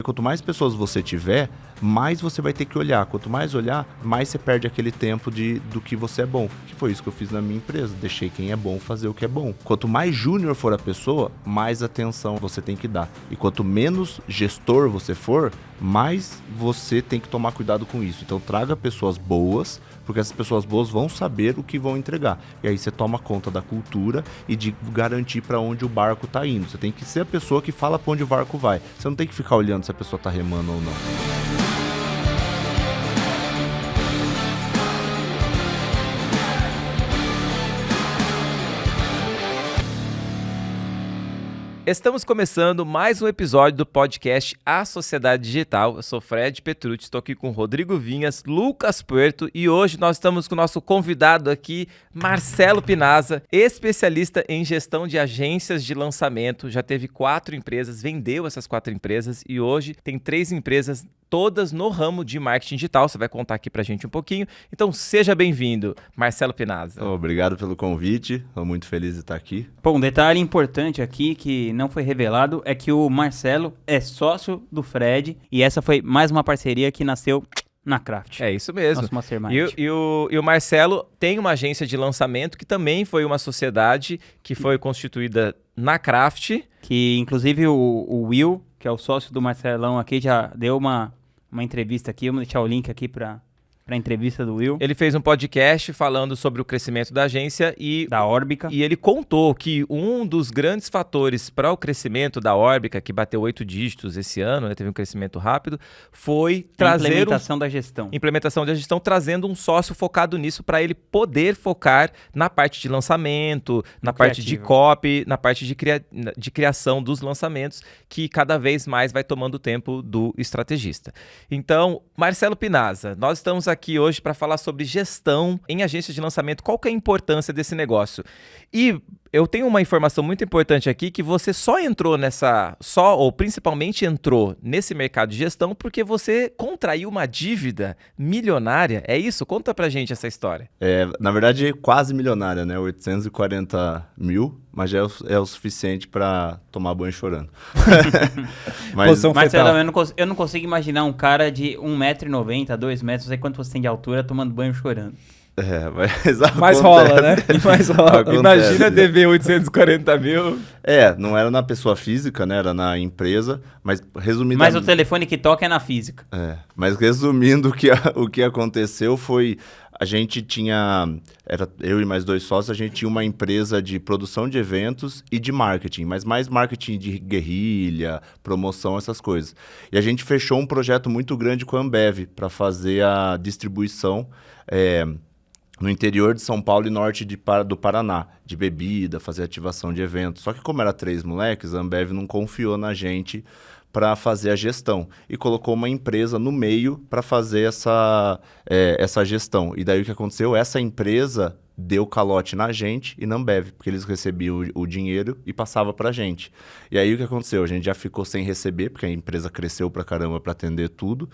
quanto mais pessoas você tiver, mais você vai ter que olhar. Quanto mais olhar, mais você perde aquele tempo do que você é bom. Que foi isso que eu fiz na minha empresa. Deixei quem é bom fazer o que é bom. Quanto mais júnior for a pessoa, mais atenção você tem que dar. E quanto menos gestor você for, mais você tem que tomar cuidado com isso. Então traga pessoas boas, porque essas pessoas boas vão saber o que vão entregar. E aí você toma conta da cultura e de garantir para onde o barco está indo. Você tem que ser a pessoa que fala para onde o barco vai. Você não tem que ficar olhando se a pessoa está remando ou não. Estamos começando mais um episódio do podcast A Sociedade Digital. Eu sou Fred Petrucci, estou aqui com Rodrigo Vinhas, Lucas Puerto e hoje nós estamos com o nosso convidado aqui, Marcelo Pinazza, especialista em gestão de agências de lançamento. Já teve 4 empresas, vendeu essas 4 empresas e hoje tem 3 empresas, todas no ramo de marketing digital. Você vai contar aqui pra gente um pouquinho. Então, seja bem-vindo, Marcelo Pinazza. Obrigado pelo convite. Estou muito feliz de estar aqui. Bom, um detalhe importante aqui que não foi revelado é que o Marcelo é sócio do Fred e essa foi mais uma parceria que nasceu na Craft. É isso mesmo. Nosso mastermind. E o Marcelo tem uma agência de lançamento que também foi uma sociedade que foi constituída na Craft. Que, inclusive, o Will, que é o sócio do Marcelão aqui, já deu uma entrevista aqui. Vamos deixar o link aqui para a entrevista do Will. Ele fez um podcast falando sobre o crescimento da agência e da Órbica. E ele contou que um dos grandes fatores para o crescimento da Órbica, que bateu 8 dígitos esse ano, né, teve um crescimento rápido, foi trazer implementação da gestão. Implementação da gestão, trazendo um sócio focado nisso para ele poder focar na parte de lançamento, na parte de copy, na parte de criação dos lançamentos, que cada vez mais vai tomando o tempo do estrategista. Então, Marcelo Pinazza, nós estamos aqui hoje para falar sobre gestão em agências de lançamento. Qual que é a importância desse negócio? E eu tenho uma informação muito importante aqui, que você principalmente entrou nesse mercado de gestão porque você contraiu uma dívida milionária. É isso? Conta pra gente essa história. Na verdade, quase milionária, né? 840 mil, mas já é o suficiente para tomar banho chorando. Marcelo, eu não consigo imaginar um cara de 1,90 m, 2 metros, não sei quanto você tem de altura, tomando banho chorando. Mas rola, né? Mas rola. Imagina dever 840 mil. Não era na pessoa física, né? Era na empresa, mas resumindo... Mas o telefone que toca é na física. Mas resumindo, o que aconteceu foi... A gente eu e mais 2 sócios, a gente tinha uma empresa de produção de eventos e de marketing, mas mais marketing de guerrilha, promoção, essas coisas. E a gente fechou um projeto muito grande com a Ambev para fazer a distribuição no interior de São Paulo e norte do Paraná, de bebida, fazer ativação de eventos. Só que como era 3 moleques, a Ambev não confiou na gente para fazer a gestão e colocou uma empresa no meio para fazer essa gestão. E daí o que aconteceu? Essa empresa deu calote na gente e na Ambev, porque eles recebiam o dinheiro e passava para a gente. E aí o que aconteceu? A gente já ficou sem receber, porque a empresa cresceu para caramba para atender tudo.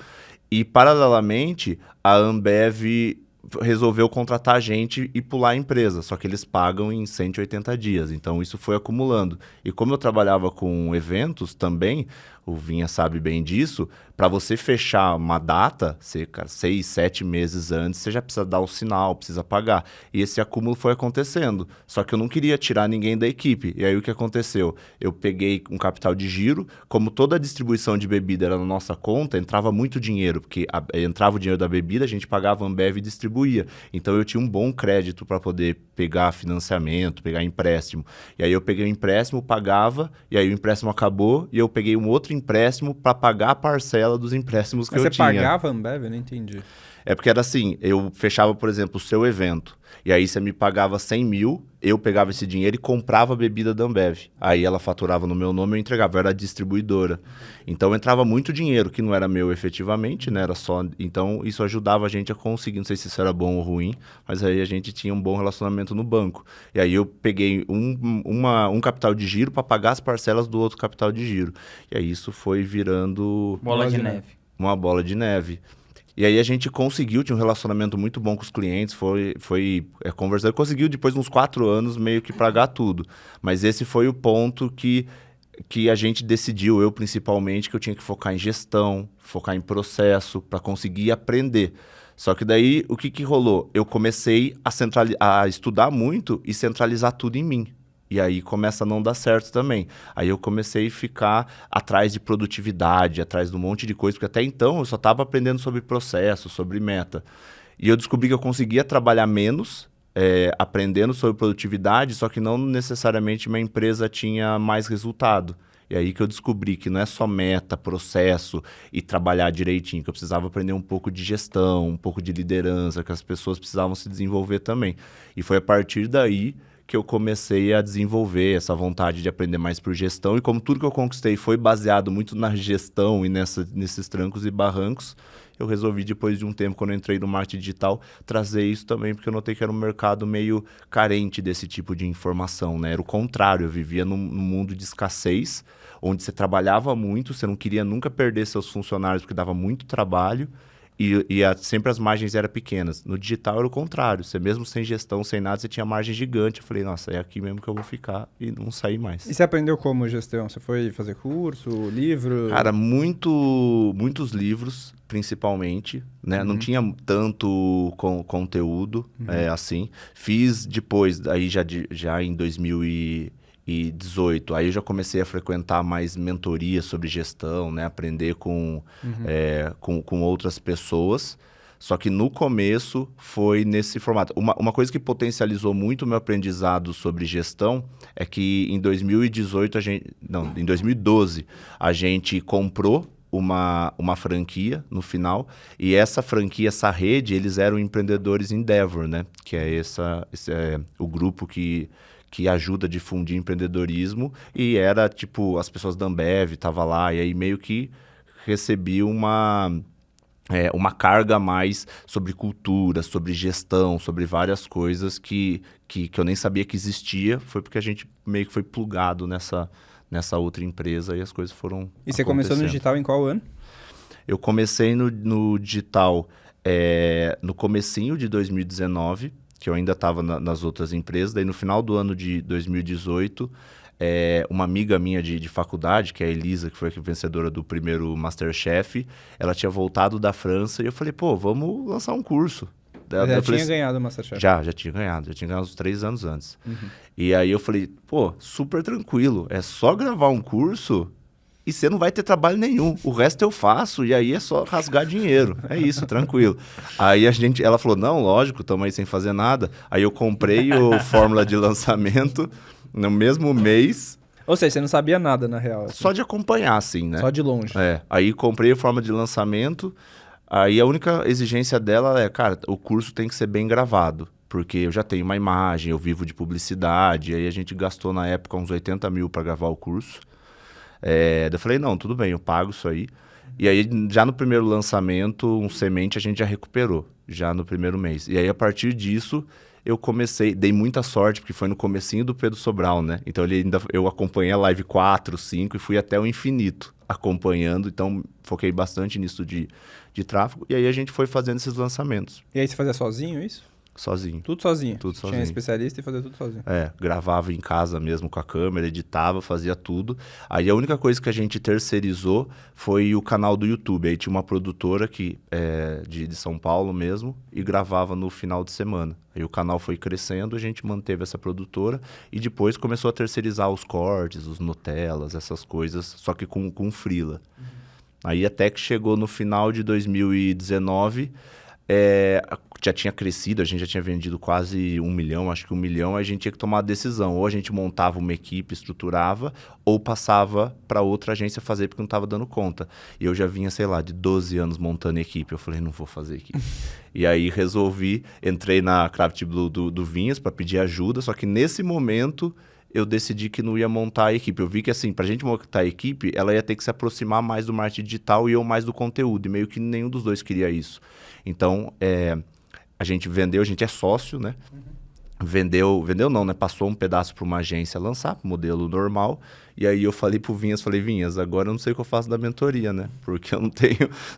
E paralelamente, a Ambev resolveu contratar a gente e pular a empresa, só que eles pagam em 180 dias, então isso foi acumulando. E como eu trabalhava com eventos também, o Vinha sabe bem disso, para você fechar uma data, 6, 7 meses antes, você já precisa dar o sinal, precisa pagar. E esse acúmulo foi acontecendo, só que eu não queria tirar ninguém da equipe. E aí o que aconteceu? Eu peguei um capital de giro, como toda a distribuição de bebida era na nossa conta, entrava muito dinheiro, porque entrava o dinheiro da bebida, a gente pagava a Ambev e distribuía. Então eu tinha um bom crédito para poder pegar financiamento, pegar empréstimo. E aí eu peguei o empréstimo, pagava, e aí o empréstimo acabou, e eu peguei um outro empréstimo para pagar a parcela dos empréstimos que eu tinha. Mas você pagava a Ambev? Eu não entendi. É porque era assim, eu fechava, por exemplo, o seu evento, e aí você me pagava 100 mil, eu pegava esse dinheiro e comprava a bebida da Ambev. Aí ela faturava no meu nome e eu entregava, eu era a distribuidora. Então entrava muito dinheiro, que não era meu efetivamente, né? Era só... Então isso ajudava a gente a conseguir, não sei se isso era bom ou ruim, mas aí a gente tinha um bom relacionamento no banco. E aí eu peguei um capital de giro para pagar as parcelas do outro capital de giro. E aí isso foi virando... Bola de neve. Uma bola de neve. E aí a gente conseguiu, tinha um relacionamento muito bom com os clientes, foi conversando, conseguiu depois de uns 4 anos meio que pagar tudo. Mas esse foi o ponto que que a gente decidiu, eu principalmente, que eu tinha que focar em gestão, focar em processo, para conseguir aprender. Só que daí, o que rolou? Eu comecei a estudar muito e centralizar tudo em mim. E aí começa a não dar certo também. Aí eu comecei a ficar atrás de produtividade, atrás de um monte de coisa, porque até então eu só estava aprendendo sobre processo, sobre meta. E eu descobri que eu conseguia trabalhar menos, aprendendo sobre produtividade, só que não necessariamente minha empresa tinha mais resultado. E aí que eu descobri que não é só meta, processo e trabalhar direitinho, que eu precisava aprender um pouco de gestão, um pouco de liderança, que as pessoas precisavam se desenvolver também. E foi a partir daí que eu comecei a desenvolver essa vontade de aprender mais por gestão. E como tudo que eu conquistei foi baseado muito na gestão e nesses trancos e barrancos, eu resolvi, depois de um tempo, quando eu entrei no marketing digital, trazer isso também, porque eu notei que era um mercado meio carente desse tipo de informação, né? Era o contrário, eu vivia num mundo de escassez, onde você trabalhava muito, você não queria nunca perder seus funcionários, porque dava muito trabalho, sempre as margens eram pequenas. No digital era o contrário, você mesmo sem gestão, sem nada, você tinha margem gigante. Eu falei, nossa, é aqui mesmo que eu vou ficar e não sair mais. E você aprendeu como gestão? Você foi fazer curso, livro? Cara, muitos livros, principalmente, né? Não tinha tanto conteúdo, assim. Fiz depois, aí já em 2018, aí eu já comecei a frequentar mais mentoria sobre gestão, né? Aprender com outras pessoas. Só que no começo foi nesse formato. Uma coisa que potencializou muito o meu aprendizado sobre gestão é que em 2012, a gente comprou uma franquia no final, e essa franquia, essa rede, eles eram empreendedores Endeavor, né? Que é esse é o grupo que ajuda a difundir empreendedorismo, e era tipo, as pessoas da Ambev estavam lá, e aí meio que recebi uma carga a mais sobre cultura, sobre gestão, sobre várias coisas que eu nem sabia que existia. Foi porque a gente meio que foi plugado nessa outra empresa e as coisas foram E você começou no digital em qual ano? Eu comecei no digital no comecinho de 2019, que eu ainda estava nas outras empresas. Daí no final do ano de 2018, uma amiga minha de faculdade, que é a Elisa, que foi a vencedora do primeiro MasterChef, ela tinha voltado da França e eu falei, pô, vamos lançar um curso. Já tinha ganhado o MasterChef? Já tinha ganhado uns 3 anos antes. E aí eu falei, pô, super tranquilo, é só gravar um curso e você não vai ter trabalho nenhum. O resto eu faço e aí é só rasgar dinheiro. É isso, tranquilo. Aí ela falou, não, lógico, estamos aí sem fazer nada. Aí eu comprei o fórmula de lançamento no mesmo mês. Ou seja, você não sabia nada, na real. Assim. Só de acompanhar, assim, né? Só de longe. Aí comprei a fórmula de lançamento. Aí a única exigência dela é, cara, o curso tem que ser bem gravado. Porque eu já tenho uma imagem, eu vivo de publicidade. Aí a gente gastou na época uns 80 mil para gravar o curso. Daí eu falei, não, tudo bem, eu pago isso aí. E aí, já no primeiro lançamento, um semente a gente já recuperou, já no primeiro mês. E aí, a partir disso, eu dei muita sorte, porque foi no comecinho do Pedro Sobral, né? Então, eu acompanhei a live 4, 5 e fui até o infinito acompanhando. Então, foquei bastante nisso de tráfego. E aí, a gente foi fazendo esses lançamentos. E aí, você fazia sozinho isso? Sozinho. Tudo sozinho? Tudo sozinho. Tinha especialista e fazia tudo sozinho? Gravava em casa mesmo com a câmera, editava, fazia tudo. Aí a única coisa que a gente terceirizou foi o canal do YouTube. Aí tinha uma produtora de São Paulo mesmo e gravava no final de semana. Aí o canal foi crescendo, a gente manteve essa produtora e depois começou a terceirizar os cortes, os Nutellas, essas coisas, só que com freela. Aí até que chegou no final de 2019... já tinha crescido, a gente já tinha vendido quase 1 milhão, acho que 1 milhão, a gente tinha que tomar a decisão, ou a gente montava uma equipe, estruturava, ou passava para outra agência fazer porque não estava dando conta. E eu já vinha, sei lá, de 12 anos montando equipe, eu falei, não vou fazer equipe. E aí entrei na Craft Blue do Vinhas para pedir ajuda, só que nesse momento eu decidi que não ia montar a equipe. Eu vi que, assim, pra gente montar a equipe, ela ia ter que se aproximar mais do marketing digital e eu mais do conteúdo. E meio que nenhum dos dois queria isso. Então, a gente vendeu, a gente é sócio, né? Vendeu não, né? Passou um pedaço para uma agência lançar, modelo normal. E aí eu falei pro Vinhas, Vinhas, agora eu não sei o que eu faço da mentoria, né? Porque eu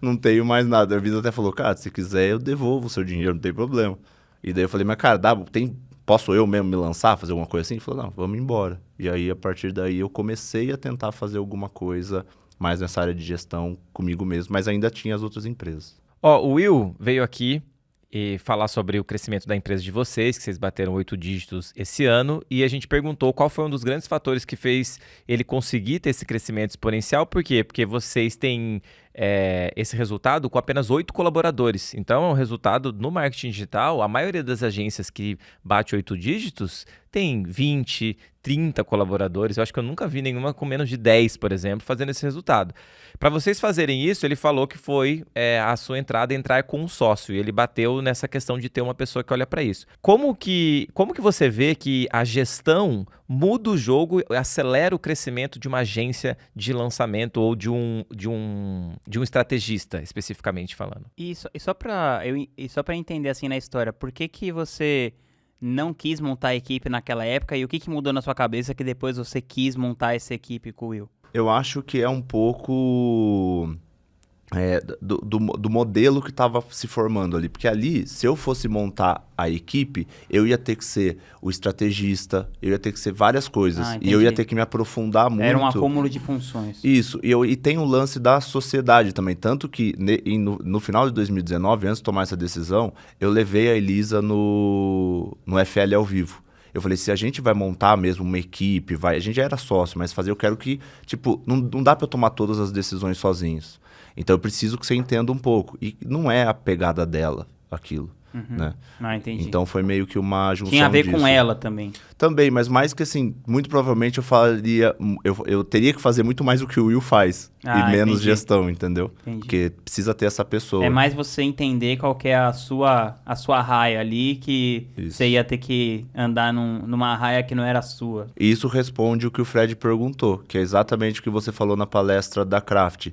não tenho mais nada. A Vinhas até falou, cara, se quiser eu devolvo o seu dinheiro, não tem problema. E daí eu falei, mas cara, tem posso eu mesmo me lançar, fazer alguma coisa assim? Ele falou, não, vamos embora. E aí, a partir daí, eu comecei a tentar fazer alguma coisa mais nessa área de gestão comigo mesmo, mas ainda tinha as outras empresas. Ó, o Will veio aqui e falar sobre o crescimento da empresa de vocês, que vocês bateram 8 dígitos esse ano, e a gente perguntou qual foi um dos grandes fatores que fez ele conseguir ter esse crescimento exponencial. Por quê? Porque vocês têm esse resultado com apenas 8 colaboradores. Então, é um resultado no marketing digital. A maioria das agências que bate 8 dígitos tem 20, 30 colaboradores. Eu acho que eu nunca vi nenhuma com menos de 10, por exemplo, fazendo esse resultado. Para vocês fazerem isso, ele falou que foi a sua entrada entrar com um sócio. E ele bateu nessa questão de ter uma pessoa que olha para isso. Como que você vê que a gestão muda o jogo, acelera o crescimento de uma agência de lançamento ou de um estrategista, especificamente falando? E só para entender assim na história, por que você não quis montar a equipe naquela época e o que mudou na sua cabeça que depois você quis montar essa equipe com o Will? Eu acho que é um pouco do modelo que estava se formando ali. Porque ali, se eu fosse montar a equipe, eu ia ter que ser o estrategista, eu ia ter que ser várias coisas. E eu ia ter que me aprofundar muito. Era um acúmulo de funções. Isso. E tem o lance da sociedade também. Tanto que no final de 2019, antes de tomar essa decisão, eu levei a Elisa no FL ao vivo. Eu falei, se a gente vai montar mesmo uma equipe, a gente já era sócio, mas eu quero que, tipo, não dá para eu tomar todas as decisões sozinhos. Então eu preciso que você entenda um pouco. E não é a pegada dela, aquilo. Né? Ah, entendi. Então foi meio que uma junção Tinha a ver disso. com ela também. Também, mas mais que assim, muito provavelmente eu teria que fazer muito mais do que o Will faz. E menos entendi. Gestão, entendeu? Entendi. Porque precisa ter essa pessoa. É mais você entender qual que é a sua raia ali, que Isso. você ia ter que andar numa raia que não era sua. E isso responde o que o Fred perguntou, que é exatamente o que você falou na palestra da Craft.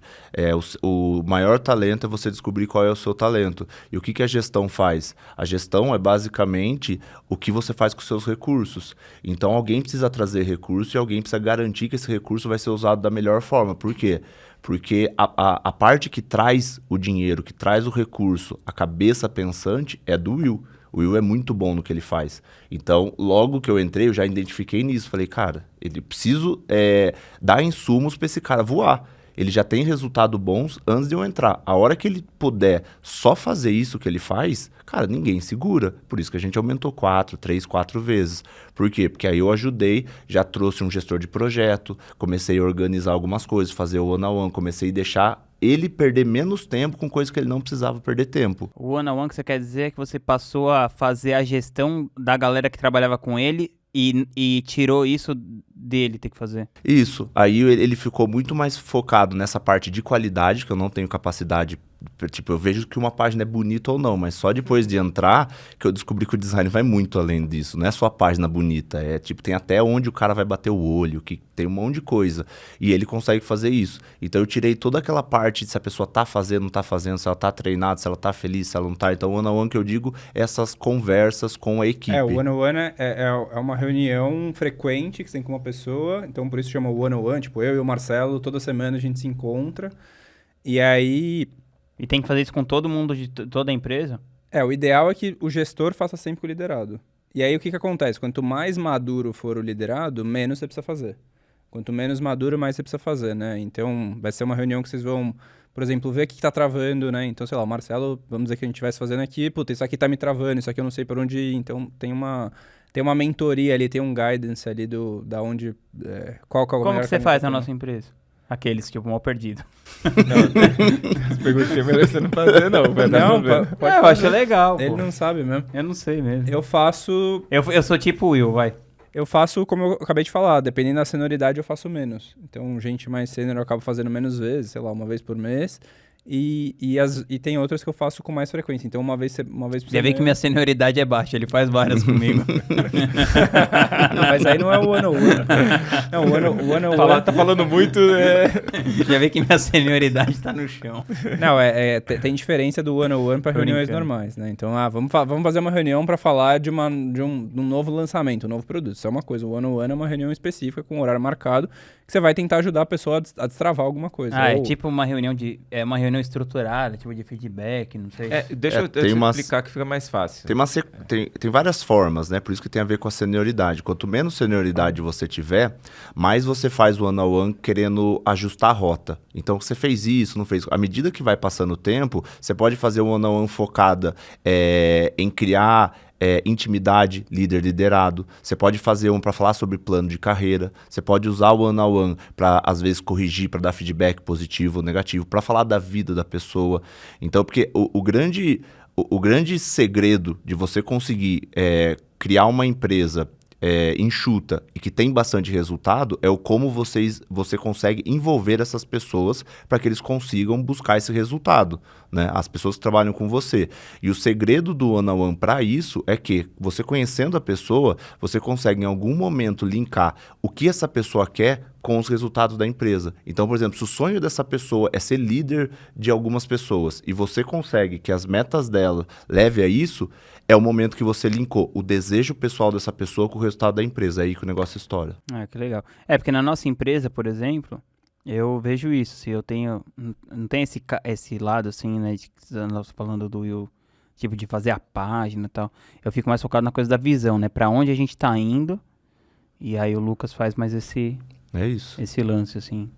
O maior talento é você descobrir qual é o seu talento. E o que a gestão faz? A gestão é basicamente o que você faz com os seus recursos. Então alguém precisa trazer recurso e alguém precisa garantir que esse recurso vai ser usado da melhor forma. Por quê? Porque a parte que traz o dinheiro, que traz o recurso, a cabeça pensante é do Will. O Will é muito bom no que ele faz. Então, logo que eu entrei, eu já identifiquei nisso. Falei, cara, ele preciso dar insumos para esse cara voar. Ele já tem resultados bons antes de eu entrar. A hora que ele puder só fazer isso que ele faz, cara, ninguém segura. Por isso que a gente aumentou 4 vezes. Por quê? Porque aí eu ajudei, já trouxe um gestor de projeto, comecei a organizar algumas coisas, fazer o one-on-one, comecei a deixar ele perder menos tempo com coisas que ele não precisava perder tempo. O one-on-one que você quer dizer é que você passou a fazer a gestão da galera que trabalhava com ele e tirou isso dele ter que fazer. Isso. Aí ele ficou muito mais focado nessa parte de qualidade, que eu não tenho capacidade. Tipo, eu vejo que uma página é bonita ou não, mas só depois de entrar que eu descobri que o design vai muito além disso. Não é só a página bonita, tem até onde o cara vai bater o olho, que tem um monte de coisa. E ele consegue fazer isso. Então eu tirei toda aquela parte de se a pessoa tá fazendo, não tá fazendo, se ela tá treinada, se ela tá feliz, se ela não tá. Então o one-on-one que eu digo é essas conversas com a equipe. O one-on-one é uma reunião frequente que você tem com uma pessoa, então por isso chama one-on-one, tipo eu e o Marcelo, toda semana a gente se encontra, e aí... E tem que fazer isso com todo mundo de toda a empresa? O ideal é que o gestor faça sempre com o liderado. E aí o que acontece? Quanto mais maduro for o liderado, menos você precisa fazer. Quanto menos maduro, mais você precisa fazer, né? Então vai ser uma reunião que vocês vão, por exemplo, ver o que tá travando, né? Então, sei lá, o Marcelo, vamos dizer que a gente estivesse fazendo aqui, puta, isso aqui tá me travando, isso aqui eu não sei por onde ir. Então tem uma mentoria ali, tem um guidance ali da onde... qual que é o Como melhor que você caminho faz pra na tomar. nossa empresa? Aqueles, tipo, mal perdido. As perguntas que é melhor você não fazer, não. Não, pode eu acho legal, Ele pô. não sabe mesmo. Eu não sei mesmo. Eu faço Eu sou tipo o Will, vai. como eu acabei de falar, dependendo da senioridade eu faço menos. Então, gente mais sênior eu acabo fazendo menos vezes, sei lá, uma vez por mês. E tem outras que eu faço com mais frequência. Então, uma vez por Já semana. vê que minha senioridade é baixa, ele faz várias comigo. Não, mas aí não é o one-on-one. Não, o one-on-one... Tá falando muito... Já vê que minha senioridade tá no chão. Não, tem diferença do one-on-one para reuniões normais, né? Então, vamos fazer uma reunião para falar de um novo lançamento, um novo produto. Isso é uma coisa. O one-on-one é uma reunião específica com um horário marcado que você vai tentar ajudar a pessoa a destravar alguma coisa. É tipo uma reunião reunião estruturada, tipo de feedback, não sei. Deixa eu te explicar que fica mais fácil. Tem várias formas, né? Por isso que tem a ver com a senioridade. Quanto menos senioridade você tiver, mais você faz o one-on-one querendo ajustar a rota. Então, você fez isso, não fez. À medida que vai passando o tempo, você pode fazer o one-on-one focada em criar intimidade, líder liderado. Você pode fazer um para falar sobre plano de carreira. Você pode usar o one-on-one para, às vezes, corrigir, para dar feedback positivo ou negativo, para falar da vida da pessoa. Então, porque o grande segredo de você conseguir criar uma empresa enxuta e que tem bastante resultado é o como você consegue envolver essas pessoas para que eles consigam buscar esse resultado, né? As pessoas que trabalham com você. E o segredo do one-on-one para isso é que você conhecendo a pessoa, você consegue em algum momento linkar o que essa pessoa quer com os resultados da empresa. Então, por exemplo, se o sonho dessa pessoa é ser líder de algumas pessoas e você consegue que as metas dela leve a isso, é o momento que você linkou o desejo pessoal dessa pessoa com o resultado da empresa. É aí que o negócio estoura. Ah, que legal. Porque na nossa empresa, por exemplo, eu vejo isso. Se eu tenho... Não tem esse lado, assim, né? Nós falando do Will, tipo, de fazer a página e tal. Eu fico mais focado na coisa da visão, né? Pra onde a gente tá indo. E aí o Lucas faz mais esse lance, assim.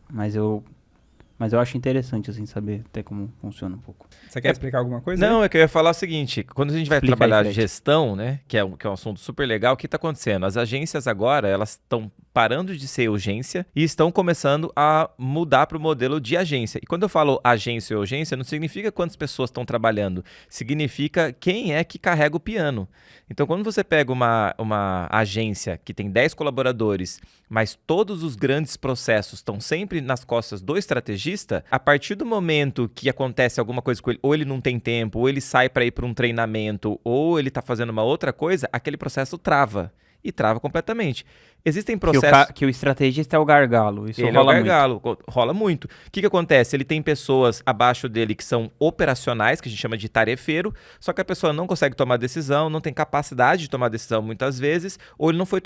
Mas eu acho interessante, assim, saber até como funciona um pouco. Você quer explicar alguma coisa? Não, é que eu ia falar o seguinte. Quando a gente vai Explica trabalhar aí, Fred. gestão, né? Que é um assunto super legal, o que está acontecendo? As agências agora, elas estão parando de ser urgência e estão começando a mudar para o modelo de agência. E quando eu falo agência ou urgência, não significa quantas pessoas estão trabalhando. Significa quem é que carrega o piano. Então, quando você pega uma agência que tem 10 colaboradores, mas todos os grandes processos estão sempre nas costas do estrategista, a partir do momento que acontece alguma coisa com ele, ou ele não tem tempo, ou ele sai para ir para um treinamento, ou ele está fazendo uma outra coisa, aquele processo trava. E trava completamente. Existem processos... Que o estrategista é o gargalo. Isso Ele rola é o gargalo, rola muito. O que acontece? Ele tem pessoas abaixo dele que são operacionais, que a gente chama de tarefeiro, só que a pessoa não consegue tomar decisão, não tem capacidade de tomar decisão muitas vezes, ou ele não foi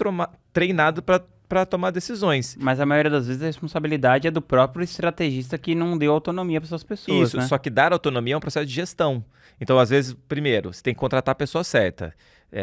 treinado para tomar decisões. Mas a maioria das vezes a responsabilidade é do próprio estrategista que não deu autonomia para essas pessoas, Isso, né? só que dar autonomia é um processo de gestão. Então, às vezes, primeiro, você tem que contratar a pessoa certa.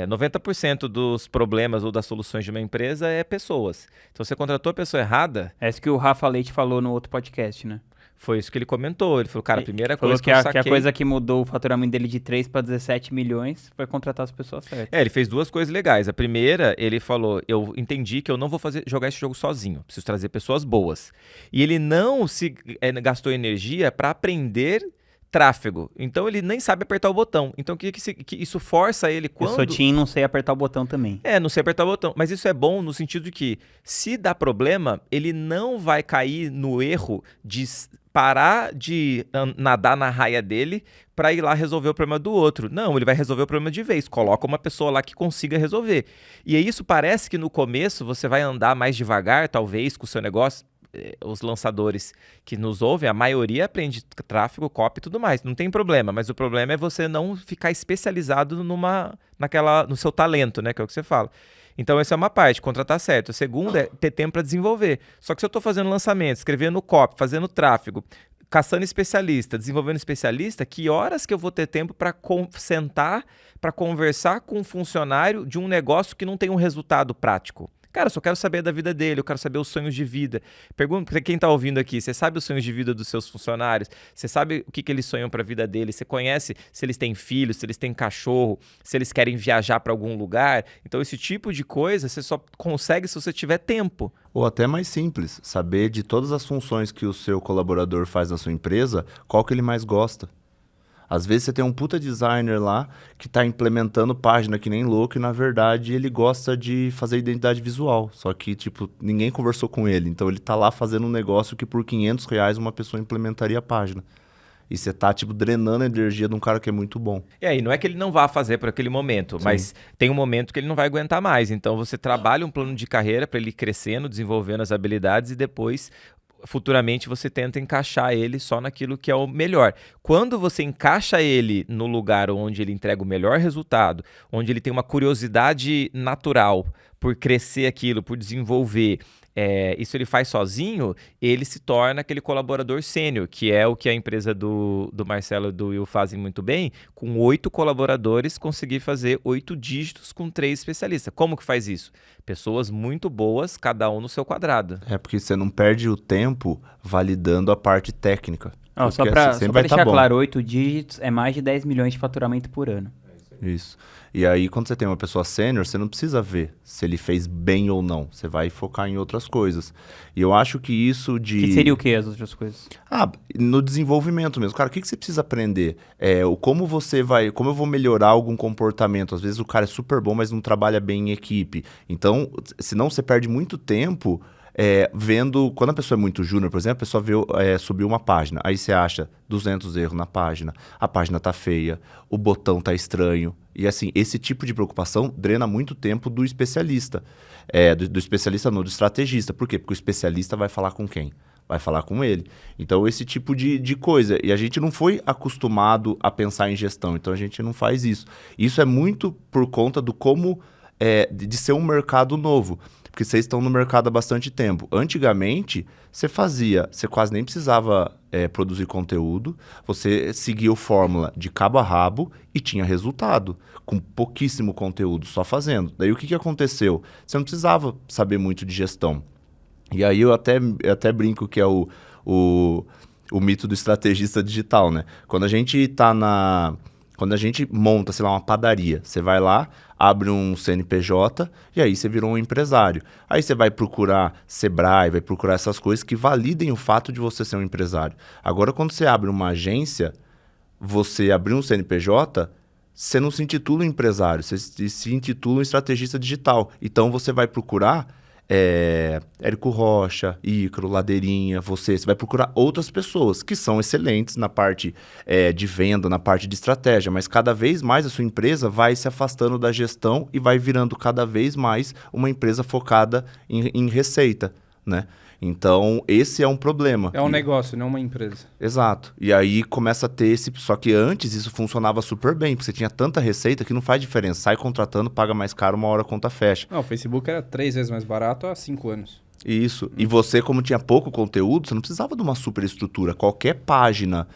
90% dos problemas ou das soluções de uma empresa é pessoas. Então, você contratou a pessoa errada... É isso que o Rafa Leite falou no outro podcast, né? Foi isso que ele comentou. Ele falou, cara, a primeira Falou coisa que eu saquei... que a coisa que mudou o faturamento dele de 3 para 17 milhões foi contratar as pessoas certas. Ele fez duas coisas legais. A primeira, ele falou, eu entendi que eu não vou jogar esse jogo sozinho. Preciso trazer pessoas boas. E ele não gastou energia para aprender tráfego. Então, ele nem sabe apertar o botão. Então, que isso força ele quando... Eu sou Tim, não sei apertar o botão também. Não sei apertar o botão. Mas isso é bom no sentido de que, se dá problema, ele não vai cair no erro de parar de nadar na raia dele para ir lá resolver o problema do outro. Não, ele vai resolver o problema de vez. Coloca uma pessoa lá que consiga resolver. E aí isso parece que no começo você vai andar mais devagar, talvez, com o seu negócio. Os lançadores que nos ouvem, a maioria aprende tráfego, copy e tudo mais. Não tem problema, mas o problema é você não ficar especializado no seu talento, né? Que é o que você fala. Então, essa é uma parte, contratar certo. A segunda é ter tempo para desenvolver. Só que se eu estou fazendo lançamento, escrevendo copy, fazendo tráfego, caçando especialista, desenvolvendo especialista, que horas que eu vou ter tempo para sentar, para conversar com um funcionário de um negócio que não tem um resultado prático? Cara, eu só quero saber da vida dele, eu quero saber os sonhos de vida. Pergunta para quem está ouvindo aqui, você sabe os sonhos de vida dos seus funcionários? Você sabe o que eles sonham para a vida deles? Você conhece se eles têm filhos, se eles têm cachorro, se eles querem viajar para algum lugar? Então, esse tipo de coisa você só consegue se você tiver tempo. Ou até mais simples, saber de todas as funções que o seu colaborador faz na sua empresa, qual que ele mais gosta. Às vezes você tem um puta designer lá que está implementando página que nem louco e, na verdade, ele gosta de fazer identidade visual. Só que, tipo, ninguém conversou com ele. Então, ele tá lá fazendo um negócio que por R$500 uma pessoa implementaria a página. E você tá, tipo, drenando a energia de um cara que é muito bom. E aí, não é que ele não vá fazer por aquele momento, Sim. Mas tem um momento que ele não vai aguentar mais. Então, você trabalha um plano de carreira para ele ir crescendo, desenvolvendo as habilidades e depois... futuramente você tenta encaixar ele só naquilo que é o melhor. Quando você encaixa ele no lugar onde ele entrega o melhor resultado, onde ele tem uma curiosidade natural por crescer aquilo, por desenvolver, isso ele faz sozinho, ele se torna aquele colaborador sênior, que é o que a empresa do Marcelo e do Will fazem muito bem, com 8 colaboradores conseguir fazer 8 dígitos com 3 especialistas. Como que faz isso? Pessoas muito boas, cada um no seu quadrado. É porque você não perde o tempo validando a parte técnica. Ó, só Porque pra, assim, sempre só pra vai tá deixar bom. claro, 8 dígitos é mais de 10 milhões de faturamento por ano. Isso. E aí, quando você tem uma pessoa sênior, você não precisa ver se ele fez bem ou não. Você vai focar em outras coisas. E eu acho que isso de... Que seria o que as outras coisas? No desenvolvimento mesmo. Cara, o que você precisa aprender? Como eu vou melhorar algum comportamento? Às vezes o cara é super bom, mas não trabalha bem em equipe. Então, senão você perde muito tempo vendo... Quando a pessoa é muito júnior, por exemplo, a pessoa subiu uma página. Aí você acha 200 erros na página. A página tá feia. O botão tá estranho. E assim, esse tipo de preocupação drena muito tempo do especialista. Do especialista não, do estrategista. Por quê? Porque o especialista vai falar com quem? Vai falar com ele. Então, esse tipo de coisa. E a gente não foi acostumado a pensar em gestão. Então, a gente não faz isso. Isso é muito por conta do como... de ser um mercado novo. Porque vocês estão no mercado há bastante tempo. Antigamente, você quase nem precisava produzir conteúdo, você seguia o fórmula de cabo a rabo e tinha resultado, com pouquíssimo conteúdo, só fazendo. Daí o que aconteceu? Você não precisava saber muito de gestão. E aí eu até brinco que é o mito do estrategista digital, né? Quando a gente monta, sei lá, uma padaria, você vai lá, abre um CNPJ e aí você virou um empresário. Aí você vai procurar Sebrae, vai procurar essas coisas que validem o fato de você ser um empresário. Agora, quando você abre uma agência, você abrir um CNPJ, você não se intitula um empresário, você se intitula um estrategista digital. Então, você vai procurar Érico Rocha, Ícaro, Ladeirinha, você vai procurar outras pessoas que são excelentes na parte de venda, na parte de estratégia, mas cada vez mais a sua empresa vai se afastando da gestão e vai virando cada vez mais uma empresa focada em receita, né? Então, esse é um problema. É um negócio, não uma empresa. Exato. E aí começa a ter esse... Só que antes isso funcionava super bem, porque você tinha tanta receita que não faz diferença. Sai contratando, paga mais caro, uma hora a conta fecha. Não, o Facebook era 3 vezes mais barato há 5 anos. Isso. E você, como tinha pouco conteúdo, você não precisava de uma super estrutura. Qualquer página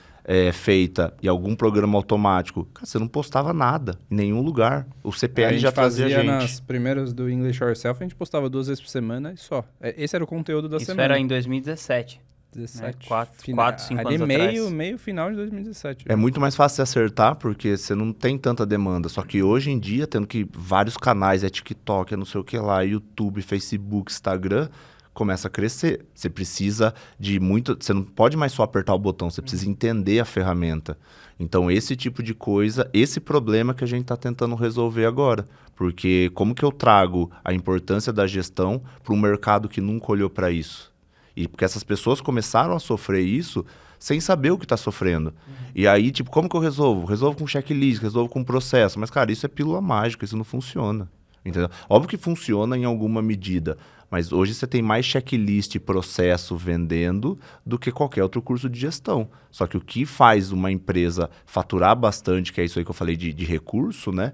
feita em algum programa automático, cara, você não postava nada em nenhum lugar. O CPL já trazia a gente. Nas primeiras do English Yourself, a gente postava 2 vezes por semana e só. Esse era o conteúdo da semana. Isso era em 2017. 17. 4, 5 ali anos atrás. meio final de 2017. É muito mais fácil de acertar, porque você não tem tanta demanda. Só que hoje em dia, tendo que vários canais, TikTok, não sei o que lá, YouTube, Facebook, Instagram, começa a crescer. Você precisa de muito... Você não pode mais só apertar o botão, você precisa entender a ferramenta. Então, esse tipo de coisa, esse problema que a gente está tentando resolver agora. Porque como que eu trago a importância da gestão para um mercado que nunca olhou para isso? E porque essas pessoas começaram a sofrer isso sem saber o que está sofrendo. E aí, tipo, como que eu resolvo? Resolvo com checklist, resolvo com processo. Mas, cara, isso é pílula mágica, isso não funciona. Entendeu? Óbvio que funciona em alguma medida, mas hoje você tem mais checklist e processo vendendo do que qualquer outro curso de gestão. Só que o que faz uma empresa faturar bastante, que é isso aí que eu falei de recurso, né?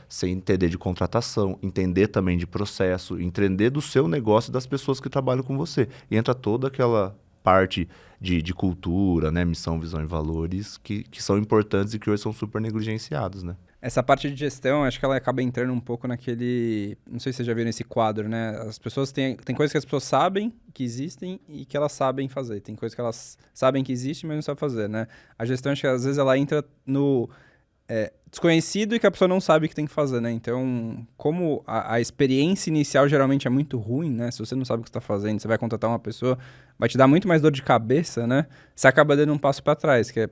Você entender de contratação, entender também de processo, entender do seu negócio e das pessoas que trabalham com você. E entra toda aquela parte de cultura, né? Missão, visão e valores que são importantes e que hoje são super negligenciados, né? Essa parte de gestão, acho que ela acaba entrando um pouco naquele... Não sei se você já viu nesse quadro, né? As pessoas tem coisas que as pessoas sabem que existem e que elas sabem fazer. Tem coisas que elas sabem que existem, mas não sabem fazer, né? A gestão, acho que às vezes ela entra no desconhecido e que a pessoa não sabe o que tem que fazer, né? Então, como a experiência inicial geralmente é muito ruim, né? Se você não sabe o que você está fazendo, você vai contratar uma pessoa, vai te dar muito mais dor de cabeça, né? Você acaba dando um passo para trás, que é...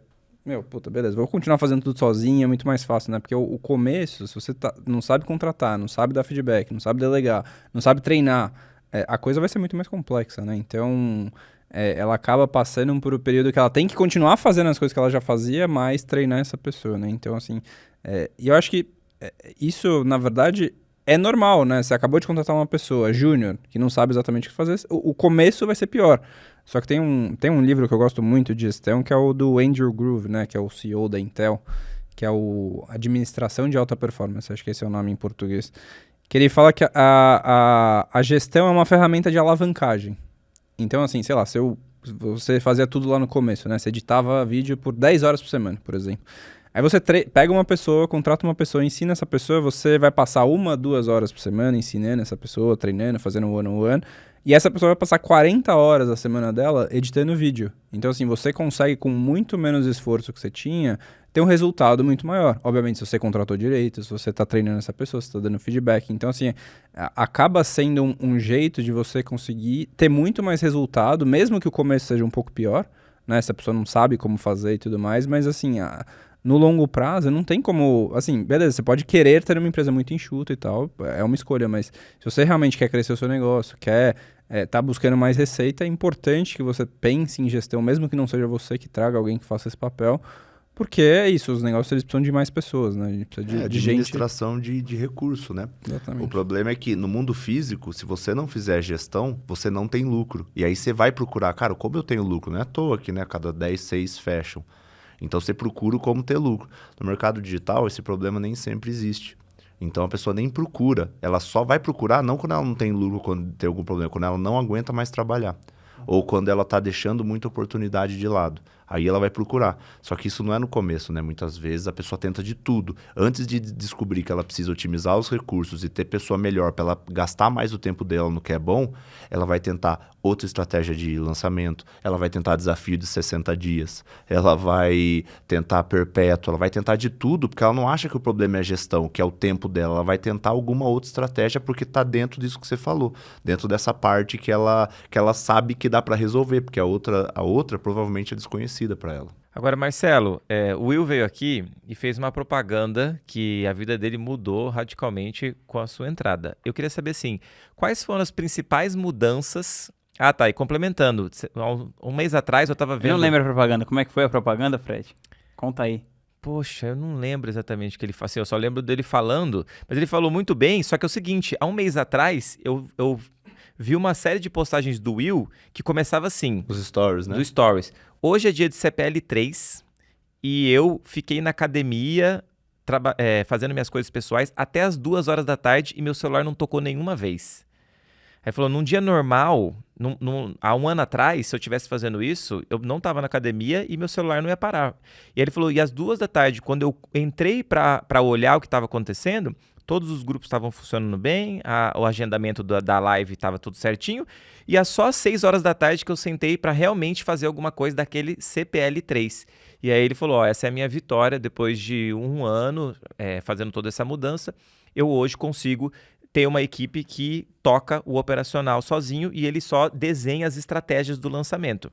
beleza, vou continuar fazendo tudo sozinho, é muito mais fácil, né? Porque o começo, se você não sabe contratar, não sabe dar feedback, não sabe delegar, não sabe treinar, a coisa vai ser muito mais complexa, né? Então, ela acaba passando por um período que ela tem que continuar fazendo as coisas que ela já fazia, mas treinar essa pessoa, né? Então, assim, e eu acho que isso, na verdade, é normal, né? Você acabou de contratar uma pessoa júnior, que não sabe exatamente o que fazer, o começo vai ser pior. Só que tem um livro que eu gosto muito de gestão, que é o do Andrew Grove, né? Que é o CEO da Intel, que é o Administração de Alta Performance, acho que esse é o nome em português. que ele fala que a gestão é uma ferramenta de alavancagem. Então, assim, sei lá, você fazia tudo lá no começo, né? Você editava vídeo por 10 horas por semana, por exemplo. Aí você pega uma pessoa, contrata uma pessoa, ensina essa pessoa, você vai passar 1, 2 horas por semana ensinando essa pessoa, treinando, fazendo um one-on-one, e essa pessoa vai passar 40 horas da semana dela editando vídeo. Então, assim, você consegue, com muito menos esforço que você tinha, ter um resultado muito maior. Obviamente, se você contratou direito, se você está treinando essa pessoa, se está dando feedback. Então, assim, acaba sendo um jeito de você conseguir ter muito mais resultado, mesmo que o começo seja um pouco pior, né? Se a pessoa não sabe como fazer e tudo mais, mas, assim, no longo prazo, não tem como... Assim, beleza, você pode querer ter uma empresa muito enxuta e tal, é uma escolha, mas se você realmente quer crescer o seu negócio, quer tá buscando mais receita, é importante que você pense em gestão, mesmo que não seja você que traga alguém que faça esse papel, porque é isso, os negócios eles precisam de mais pessoas, né? A gente precisa de gente... administração de recurso, né? Exatamente. O problema é que no mundo físico, se você não fizer gestão, você não tem lucro. E aí você vai procurar, cara, como eu tenho lucro? Não é à toa que, né, cada 10, 6 fecham. Então você procura como ter lucro. No mercado digital, esse problema nem sempre existe. Então a pessoa nem procura. Ela só vai procurar não quando ela não tem lucro, quando tem algum problema, quando ela não aguenta mais trabalhar. Ou quando ela está deixando muita oportunidade de lado. Aí ela vai procurar. Só que isso não é no começo, né? Muitas vezes a pessoa tenta de tudo. Antes de descobrir que ela precisa otimizar os recursos e ter pessoa melhor para ela gastar mais o tempo dela no que é bom, ela vai tentar outra estratégia de lançamento, ela vai tentar desafio de 60 dias, ela vai tentar perpétuo, ela vai tentar de tudo, porque ela não acha que o problema é a gestão, que é o tempo dela. Ela vai tentar alguma outra estratégia porque está dentro disso que você falou, dentro dessa parte que ela sabe que dá para resolver, porque a outra provavelmente é desconhecida para ela. Agora, Marcelo, o Will veio aqui e fez uma propaganda que a vida dele mudou radicalmente com a sua entrada. Eu queria saber, assim, quais foram as principais mudanças... Ah, tá, e complementando, um mês atrás eu estava vendo... Eu não lembro a propaganda. Como é que foi a propaganda, Fred? Conta aí. Poxa, eu não lembro exatamente o que ele falou. Assim, eu só lembro dele falando, mas ele falou muito bem, só que é o seguinte, há um mês atrás eu vi uma série de postagens do Will que começava assim... Os stories, né? Dos stories. Hoje é dia de CPL 3 e eu fiquei na academia fazendo minhas coisas pessoais até as 2 horas da tarde e meu celular não tocou nenhuma vez. Aí falou, num dia normal, há um ano atrás, se eu estivesse fazendo isso, eu não estava na academia e meu celular não ia parar. E aí ele falou, e às 2 da tarde, quando eu entrei para olhar o que estava acontecendo, todos os grupos estavam funcionando bem, o agendamento da live estava tudo certinho, e é só às 6 horas da tarde que eu sentei para realmente fazer alguma coisa daquele CPL 3. E aí ele falou, essa é a minha vitória, depois de um ano fazendo toda essa mudança, eu hoje consigo ter uma equipe que toca o operacional sozinho e ele só desenha as estratégias do lançamento.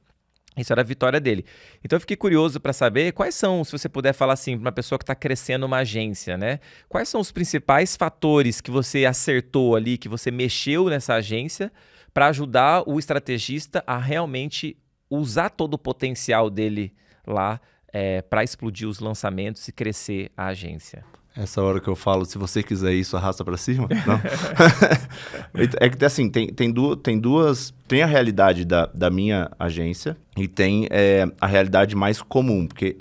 Isso era a vitória dele. Então eu fiquei curioso para saber quais são, se você puder falar assim, para uma pessoa que está crescendo uma agência, né? Quais são os principais fatores que você acertou ali, que você mexeu nessa agência para ajudar o estrategista a realmente usar todo o potencial dele lá para explodir os lançamentos e crescer a agência? Essa hora que eu falo, se você quiser isso, arrasta pra cima? Não. É que assim, tem a realidade da minha agência e tem a realidade mais comum, porque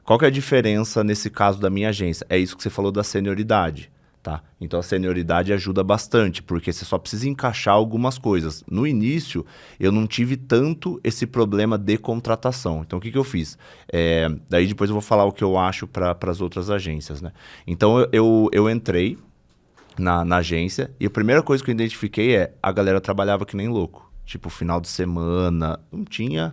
qual que é a diferença nesse caso da minha agência? É isso que você falou da senioridade. Tá? Então a senioridade ajuda bastante, porque você só precisa encaixar algumas coisas. No início, eu não tive tanto esse problema de contratação. Então o que eu fiz? Daí depois eu vou falar o que eu acho para as outras agências. Né? Então eu entrei na agência e a primeira coisa que eu identifiquei a galera trabalhava que nem louco. Tipo, final de semana, não tinha...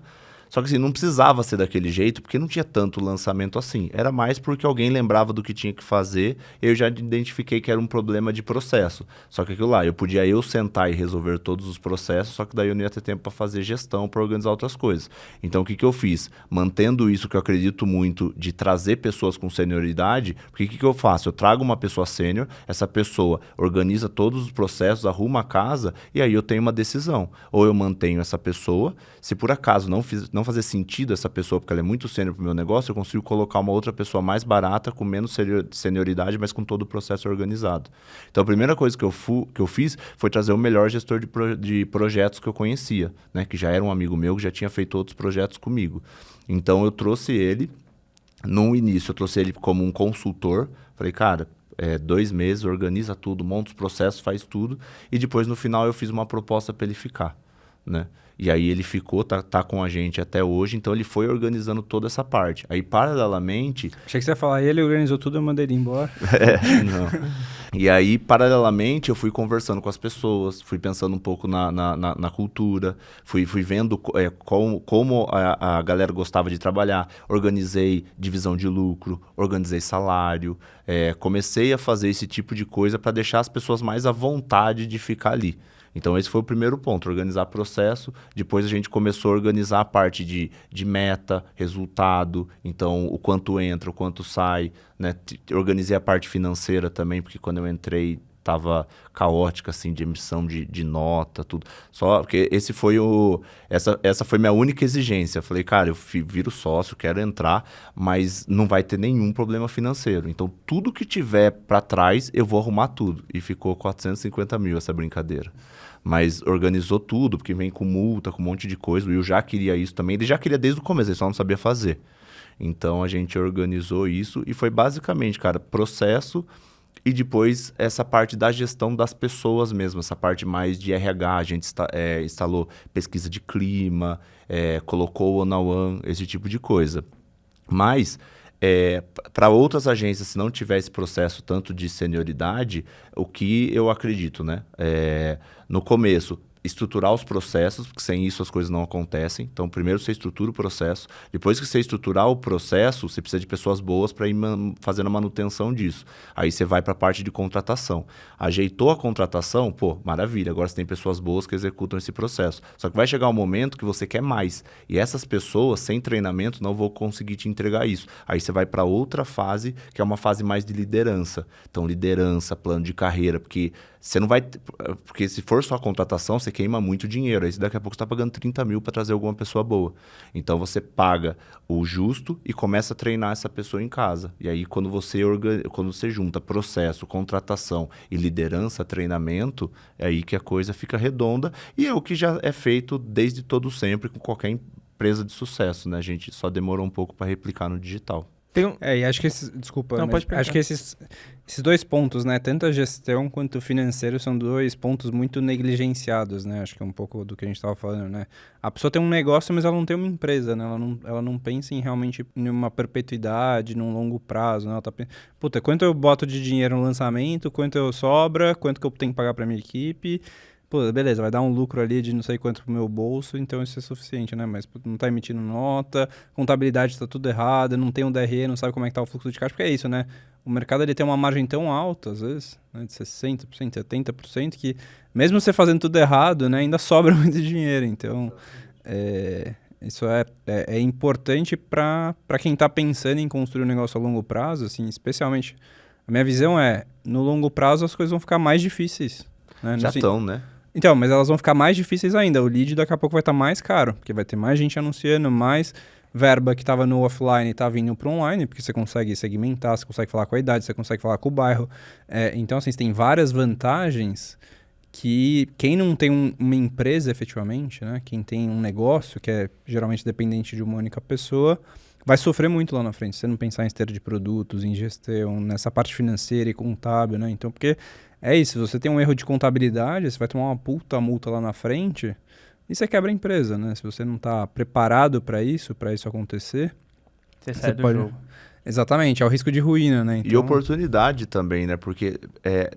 Só que assim, não precisava ser daquele jeito, porque não tinha tanto lançamento assim. Era mais porque alguém lembrava do que tinha que fazer, e eu já identifiquei que era um problema de processo. Só que aquilo lá, eu podia sentar e resolver todos os processos, só que daí eu não ia ter tempo para fazer gestão, para organizar outras coisas. Então o que eu fiz? Mantendo isso que eu acredito muito, de trazer pessoas com senioridade, porque o que eu faço? Eu trago uma pessoa sênior, essa pessoa organiza todos os processos, arruma a casa, e aí eu tenho uma decisão. Ou eu mantenho essa pessoa, se por acaso não fazer sentido essa pessoa, porque ela é muito sênior para o meu negócio, eu consigo colocar uma outra pessoa mais barata, com menos senioridade, mas com todo o processo organizado. Então, a primeira coisa que eu fiz foi trazer o melhor gestor de projetos que eu conhecia, né? Que já era um amigo meu, que já tinha feito outros projetos comigo. Então, eu trouxe ele, no início, eu trouxe ele como um consultor. Falei, cara, 2 meses, organiza tudo, monta os processos, faz tudo. E depois, no final, eu fiz uma proposta para ele ficar, né? E aí ele ficou, tá com a gente até hoje, então ele foi organizando toda essa parte. Aí, paralelamente... Achei que você ia falar, ele organizou tudo, eu mandei ele embora. Não. E aí, paralelamente, eu fui conversando com as pessoas, fui pensando um pouco na cultura, fui vendo como a galera gostava de trabalhar, organizei divisão de lucro, organizei salário, comecei a fazer esse tipo de coisa para deixar as pessoas mais à vontade de ficar ali. Então, esse foi o primeiro ponto, organizar processo. Depois, a gente começou a organizar a parte de meta, resultado. Então, o quanto entra, o quanto sai, né? Organizei a parte financeira também, porque quando eu entrei, estava caótica, assim, de emissão de nota, tudo. Só porque esse foi essa foi minha única exigência. Eu falei, cara, eu viro sócio, quero entrar, mas não vai ter nenhum problema financeiro. Então, tudo que tiver para trás, eu vou arrumar tudo. E ficou 450 mil essa brincadeira. Mas organizou tudo, porque vem com multa, com um monte de coisa. O Will já queria isso também. Ele já queria desde o começo, ele só não sabia fazer. Então, a gente organizou isso e foi basicamente, cara, processo e depois essa parte da gestão das pessoas mesmo, essa parte mais de RH. A gente instalou pesquisa de clima, colocou o one-on-one, esse tipo de coisa. Mas... para outras agências, se não tiver esse processo tanto de senioridade, o que eu acredito, né? No começo, estruturar os processos, porque sem isso as coisas não acontecem. Então, primeiro você estrutura o processo. Depois que você estruturar o processo, você precisa de pessoas boas para ir fazendo a manutenção disso. Aí você vai para a parte de contratação. Ajeitou a contratação, pô, maravilha. Agora você tem pessoas boas que executam esse processo. Só que vai chegar um momento que você quer mais. E essas pessoas, sem treinamento, não vão conseguir te entregar isso. Aí você vai para outra fase, que é uma fase mais de liderança. Então, liderança, plano de carreira, porque você não vai... Porque se for só a contratação, você queima muito dinheiro. Aí daqui a pouco você está pagando 30 mil para trazer alguma pessoa boa. Então, você paga o justo e começa a treinar essa pessoa em casa. E aí, quando você junta processo, contratação e liderança, treinamento, é aí que a coisa fica redonda. E é o que já é feito desde todo sempre com qualquer empresa de sucesso, né? A gente só demorou um pouco para replicar no digital. E acho que desculpa, não, pode acho que esses 2 pontos, né, tanto a gestão quanto o financeiro são 2 pontos muito negligenciados, né, acho que é um pouco do que a gente estava falando, né, a pessoa tem um negócio, mas ela não tem uma empresa, né, ela não pensa em realmente em uma perpetuidade, num longo prazo, né, ela tá pensando, puta, quanto eu boto de dinheiro no lançamento, quanto eu sobra, quanto que eu tenho que pagar para minha equipe. Pô, beleza, vai dar um lucro ali de não sei quanto pro meu bolso, então isso é suficiente, né? Mas não tá emitindo nota, contabilidade tá tudo errado, não tem um DRE, não sabe como é que tá o fluxo de caixa, porque é isso, né? O mercado ele tem uma margem tão alta, às vezes, né, de 60%, 70%, que mesmo você fazendo tudo errado, né, ainda sobra muito dinheiro. Então, isso é importante para quem tá pensando em construir um negócio a longo prazo, assim, especialmente, a minha visão no longo prazo as coisas vão ficar mais difíceis. Né? Já estão, né? Então, mas elas vão ficar mais difíceis ainda. O lead daqui a pouco vai estar mais caro, porque vai ter mais gente anunciando, mais verba que estava no offline está vindo para o online, porque você consegue segmentar, você consegue falar com a idade, você consegue falar com o bairro. Então, assim, você tem várias vantagens que quem não tem uma empresa efetivamente, né? Quem tem um negócio, que é geralmente dependente de uma única pessoa, vai sofrer muito lá na frente. Se você não pensar em esteira de produtos, em gestão, nessa parte financeira e contábil, né? Então, porque... É isso, se você tem um erro de contabilidade, você vai tomar uma puta multa lá na frente e você quebra a empresa, né? Se você não está preparado para isso acontecer... Você sai do jogo. Exatamente, é o risco de ruína, né? Então... E oportunidade também, né? Porque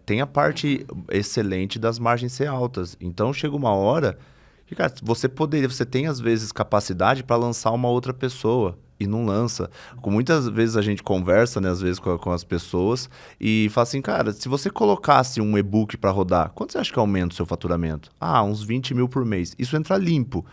tem a parte excelente das margens ser altas. Então, chega uma hora que, cara, você tem às vezes capacidade para lançar uma outra pessoa. E não lança. Muitas vezes a gente conversa, né, às vezes com as pessoas e fala assim, cara, se você colocasse um e-book para rodar, quanto você acha que aumenta o seu faturamento? Uns 20 mil por mês. Isso entra limpo.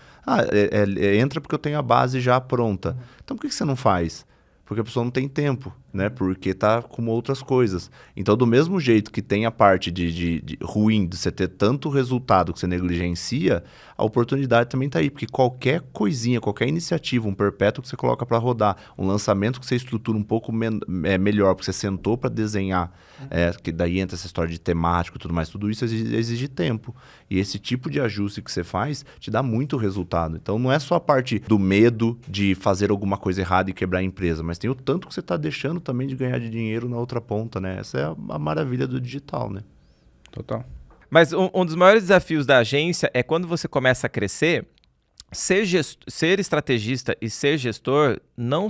Entra porque eu tenho a base já pronta. Então por que você não faz? Porque a pessoa não tem tempo, né? Porque tá com outras coisas. Então, do mesmo jeito que tem a parte de ruim de você ter tanto resultado que você negligencia, a oportunidade também tá aí. Porque qualquer coisinha, qualquer iniciativa, um perpétuo que você coloca para rodar, um lançamento que você estrutura um pouco melhor, porque você sentou para desenhar, que daí entra essa história de temático e tudo mais, tudo isso exige tempo. E esse tipo de ajuste que você faz te dá muito resultado. Então, não é só a parte do medo de fazer alguma coisa errada e quebrar a empresa, mas tem o tanto que você está deixando também de ganhar de dinheiro na outra ponta, né? Essa é a maravilha do digital, né? Total. Mas um dos maiores desafios da agência é quando você começa a crescer, ser estrategista e ser gestor não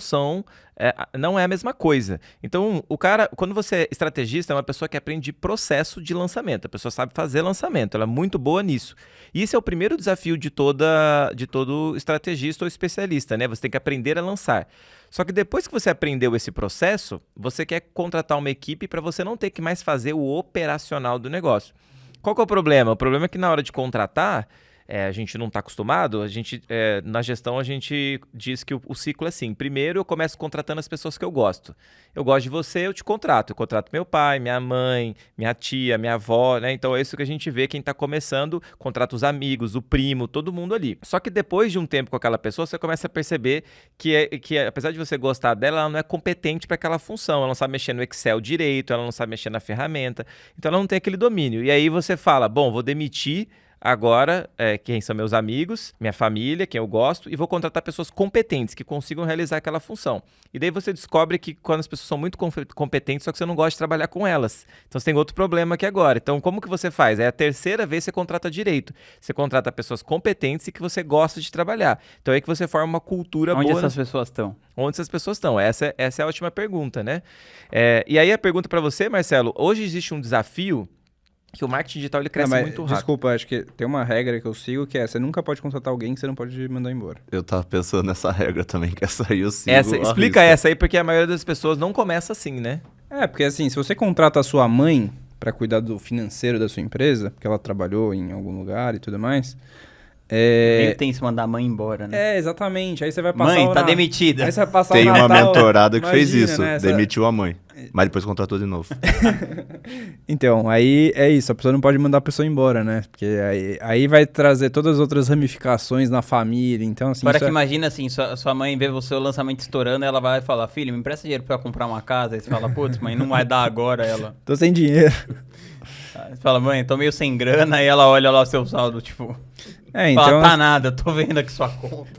é a mesma coisa. Então, o cara, quando você é estrategista, é uma pessoa que aprende processo de lançamento. A pessoa sabe fazer lançamento, ela é muito boa nisso. E esse é o primeiro desafio de todo estrategista ou especialista, né? Você tem que aprender a lançar. Só que depois que você aprendeu esse processo, você quer contratar uma equipe para você não ter que mais fazer o operacional do negócio. Qual que é o problema? O problema é que na hora de contratar, a gente não está acostumado, na gestão a gente diz que o ciclo é assim. Primeiro eu começo contratando as pessoas que eu gosto. Eu gosto de você, eu te contrato. Eu contrato meu pai, minha mãe, minha tia, minha avó, né? Então é isso que a gente vê, quem está começando, contrata os amigos, o primo, todo mundo ali. Só que depois de um tempo com aquela pessoa, você começa a perceber que apesar de você gostar dela, ela não é competente para aquela função. Ela não sabe mexer no Excel direito, ela não sabe mexer na ferramenta. Então ela não tem aquele domínio. E aí você fala, bom, vou demitir agora, quem são meus amigos, minha família, quem eu gosto, e vou contratar pessoas competentes, que consigam realizar aquela função. E daí você descobre que quando as pessoas são muito competentes, só que você não gosta de trabalhar com elas. Então você tem outro problema aqui agora. Então como que você faz? É a terceira vez que você contrata direito. Você contrata pessoas competentes e que você gosta de trabalhar. Então é aí que você forma uma cultura boa. Onde essas pessoas estão? Onde essas pessoas estão? Essa é a última pergunta, né? E aí a pergunta para você, Marcelo, hoje existe um desafio que o marketing digital ele cresce muito rápido. Desculpa, acho que tem uma regra que eu sigo que é, você nunca pode contratar alguém que você não pode mandar embora. Eu tava pensando nessa regra também, que essa aí eu sigo. Explica essa aí, porque a maioria das pessoas não começa assim, né? Porque assim, se você contrata a sua mãe para cuidar do financeiro da sua empresa, porque ela trabalhou em algum lugar e tudo mais... Meio tenso mandar a mãe embora, né? Exatamente. Aí você vai passar Mãe, tá demitida. Aí você vai passar Tem o uma Natal, mentorada que fez imagina, isso, né? demitiu a mãe. Mas depois contratou de novo. Então, aí é isso, a pessoa não pode mandar a pessoa embora, né? Porque aí vai trazer todas as outras ramificações na família, então assim... Agora que imagina assim, sua mãe vê o seu lançamento estourando, ela vai falar, filho, me empresta dinheiro pra eu comprar uma casa. Aí você fala, putz, mãe, não vai dar agora, ela... Tô sem dinheiro. Aí você fala, mãe, tô meio sem grana, aí ela olha lá o seu saldo, tipo... Então... Fala, tá nada, tô vendo aqui sua conta.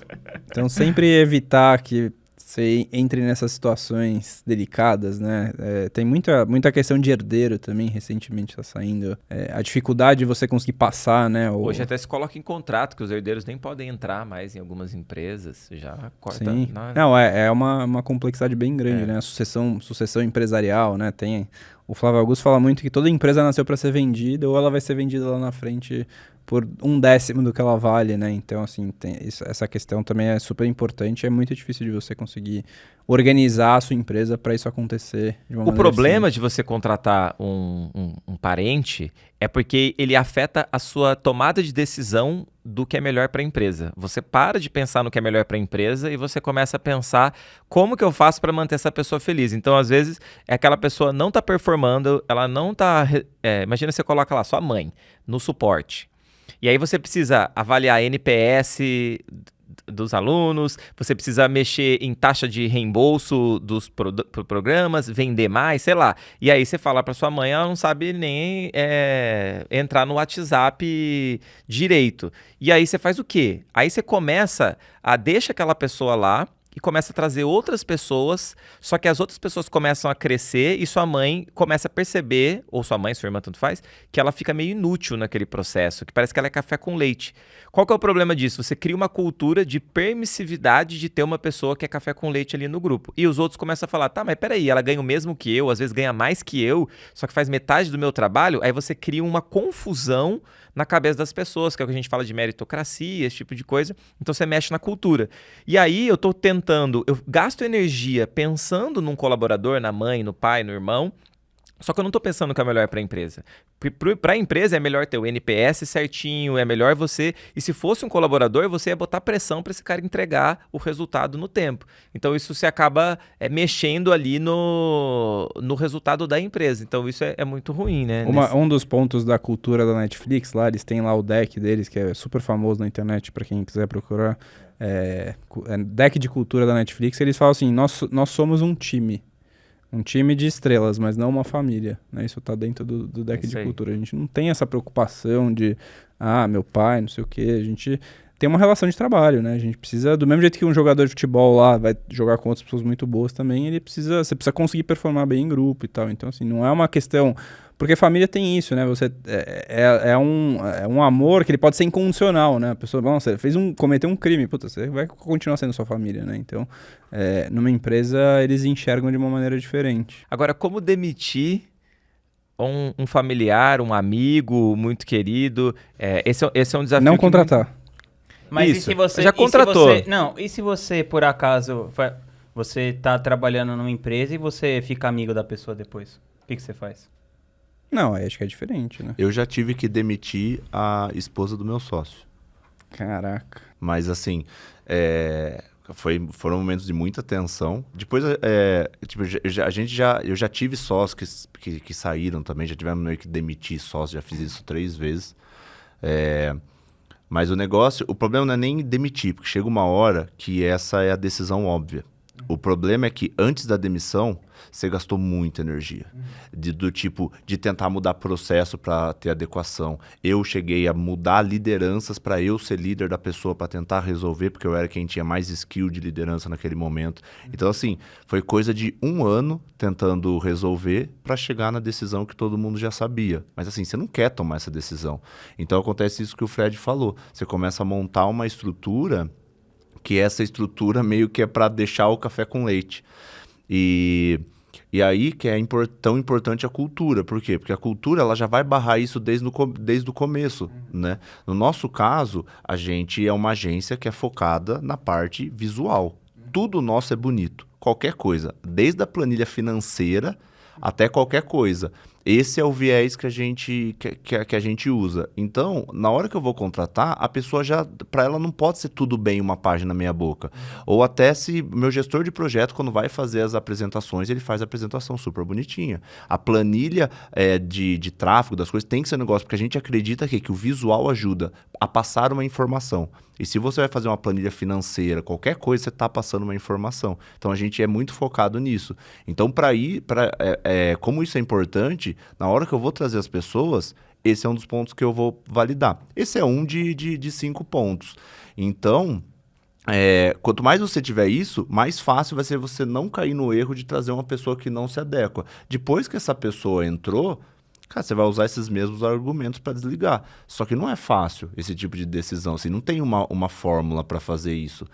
Então sempre evitar que você entre nessas situações delicadas, né? Tem muita questão de herdeiro também, recentemente tá saindo. A dificuldade de você conseguir passar, né? Hoje até se coloca em contrato que os herdeiros nem podem entrar mais em algumas empresas, já corta... Sim. Não, é uma complexidade bem grande, né? A sucessão empresarial, né? O Flávio Augusto fala muito que toda empresa nasceu para ser vendida ou ela vai ser vendida lá na frente por 1/10 do que ela vale, né? Então, assim, essa questão também é super importante. É muito difícil de você conseguir organizar a sua empresa para isso acontecer de uma maneira O problema simples. de você contratar um parente é porque ele afeta a sua tomada de decisão do que é melhor para a empresa. Você para de pensar no que é melhor para a empresa e você começa a pensar como que eu faço para manter essa pessoa feliz. Então, às vezes, aquela pessoa não está performando, ela não está... imagina você coloca lá sua mãe no suporte. E aí você precisa avaliar NPS dos alunos, você precisa mexer em taxa de reembolso dos programas, vender mais, sei lá. E aí você fala para sua mãe, ela não sabe nem entrar no WhatsApp direito. E aí você faz o quê? Aí você começa deixa aquela pessoa lá e começa a trazer outras pessoas, só que as outras pessoas começam a crescer e sua mãe começa a perceber, ou sua mãe, sua irmã, tanto faz, que ela fica meio inútil naquele processo, que parece que ela é café com leite. Qual que é o problema disso? Você cria uma cultura de permissividade de ter uma pessoa que é café com leite ali no grupo. E os outros começam a falar, tá, mas peraí, ela ganha o mesmo que eu, às vezes ganha mais que eu, só que faz metade do meu trabalho, aí você cria uma confusão na cabeça das pessoas, que é o que a gente fala de meritocracia, esse tipo de coisa. Então você mexe na cultura. E aí eu gasto energia pensando num colaborador, na mãe, no pai, no irmão, só que eu não estou pensando no que é melhor para a empresa. Para a empresa é melhor ter o NPS certinho, é melhor você... E se fosse um colaborador, você ia botar pressão para esse cara entregar o resultado no tempo. Então isso se acaba mexendo ali no resultado da empresa. Então isso é muito ruim, né? Um dos pontos da cultura da Netflix, lá eles têm lá o deck deles, que é super famoso na internet, para quem quiser procurar. Deck de cultura da Netflix, eles falam assim, nós somos um time. Um time de estrelas, mas não uma família, né? Isso tá dentro do deck de cultura. A gente não tem essa preocupação de, meu pai, não sei o quê. A gente tem uma relação de trabalho, né? A gente precisa, do mesmo jeito que um jogador de futebol lá vai jogar com outras pessoas muito boas também, você precisa conseguir performar bem em grupo e tal. Então, assim, não é uma questão... Porque família tem isso, né? Você é um amor que ele pode ser incondicional, né? A pessoa, nossa, cometeu um crime, puta, você vai continuar sendo sua família, né? Então, numa empresa, eles enxergam de uma maneira diferente. Agora, como demitir um familiar, um amigo muito querido? Esse é um desafio. Não contratar. Mas Isso, e se você... já contratou. E se você, por acaso, você tá trabalhando numa empresa e você fica amigo da pessoa depois? O que você faz? Não, acho que é diferente, né? Eu já tive que demitir a esposa do meu sócio. Caraca. Mas assim, foram momentos de muita tensão. Depois, eu já tive sócios que saíram também, já tivemos meio que demitir sócios, já fiz isso 3 vezes. Mas o problema não é nem demitir, porque chega uma hora que essa é a decisão óbvia. O problema é que antes da demissão, você gastou muita energia. Do tipo, de tentar mudar processo para ter adequação. Eu cheguei a mudar lideranças para eu ser líder da pessoa, para tentar resolver, porque eu era quem tinha mais skill de liderança naquele momento. Então, assim, foi coisa de 1 ano tentando resolver para chegar na decisão que todo mundo já sabia. Mas, assim, você não quer tomar essa decisão. Então, acontece isso que o Fred falou. Você começa a montar uma estrutura, que essa estrutura meio que é para deixar o café com leite. E aí que é tão importante a cultura. Por quê? Porque a cultura ela já vai barrar isso desde o começo, né? No nosso caso, a gente é uma agência que é focada na parte visual. Tudo nosso é bonito. Qualquer coisa. Desde a planilha financeira até qualquer coisa. Esse é o viés que a gente usa. Então, na hora que eu vou contratar, a pessoa para ela não pode ser tudo bem uma página meia boca. Ou até se meu gestor de projeto, quando vai fazer as apresentações, ele faz a apresentação super bonitinha. A planilha de tráfego das coisas tem que ser um negócio, porque a gente acredita que o visual ajuda a passar uma informação. E se você vai fazer uma planilha financeira, qualquer coisa, você está passando uma informação. Então, a gente é muito focado nisso. Então, como isso é importante, na hora que eu vou trazer as pessoas, esse é um dos pontos que eu vou validar. Esse é um de 5 pontos. Então, quanto mais você tiver isso, mais fácil vai ser você não cair no erro de trazer uma pessoa que não se adequa. Depois que essa pessoa entrou, cara, você vai usar esses mesmos argumentos para desligar. Só que não é fácil esse tipo de decisão. Assim, não tem uma fórmula para fazer isso.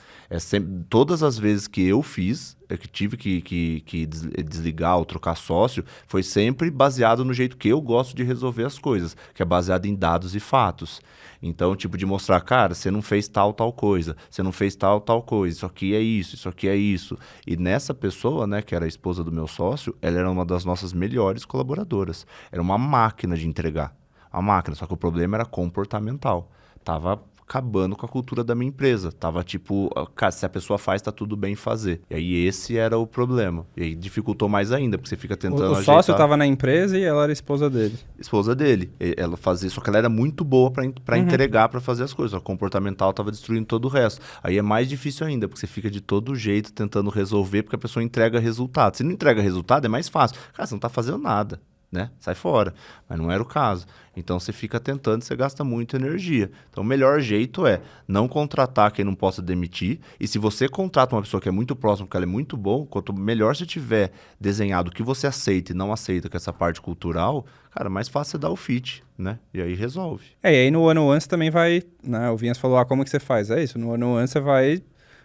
Todas as vezes que eu fiz, que tive que desligar ou trocar sócio, foi sempre baseado no jeito que eu gosto de resolver as coisas, que é baseado em dados e fatos. Então, tipo, de mostrar, cara, você não fez tal coisa, você não fez tal coisa, isso aqui é isso. E nessa pessoa, né, que era a esposa do meu sócio, ela era uma das nossas melhores colaboradoras. Era uma máquina de entregar. A máquina, só que o problema era comportamental. Tava acabando com a cultura da minha empresa. Tava tipo, cara, se a pessoa faz, tá tudo bem fazer. E aí esse era o problema. E aí dificultou mais ainda, porque você fica tentando O sócio tava na empresa e ela era esposa dele. Esposa dele. Ela fazia, só que ela era muito boa para entregar, para fazer as coisas. O comportamental tava destruindo todo o resto. Aí é mais difícil ainda, porque você fica de todo jeito tentando resolver, porque a pessoa entrega resultado. Se não entrega resultado, é mais fácil. Cara, você não tá fazendo nada, né? Sai fora. Mas não era o caso. Então você fica tentando, você gasta muita energia. Então o melhor jeito é não contratar quem não possa demitir. E se você contrata uma pessoa que é muito próxima, porque ela é muito boa, quanto melhor você tiver desenhado o que você aceita e não aceita com essa parte cultural, cara, mais fácil você dar o fit, né? E aí resolve. E aí no one-on-one você também vai, né? O Vinhas falou, como que você faz? É isso, no one-on-one você vai...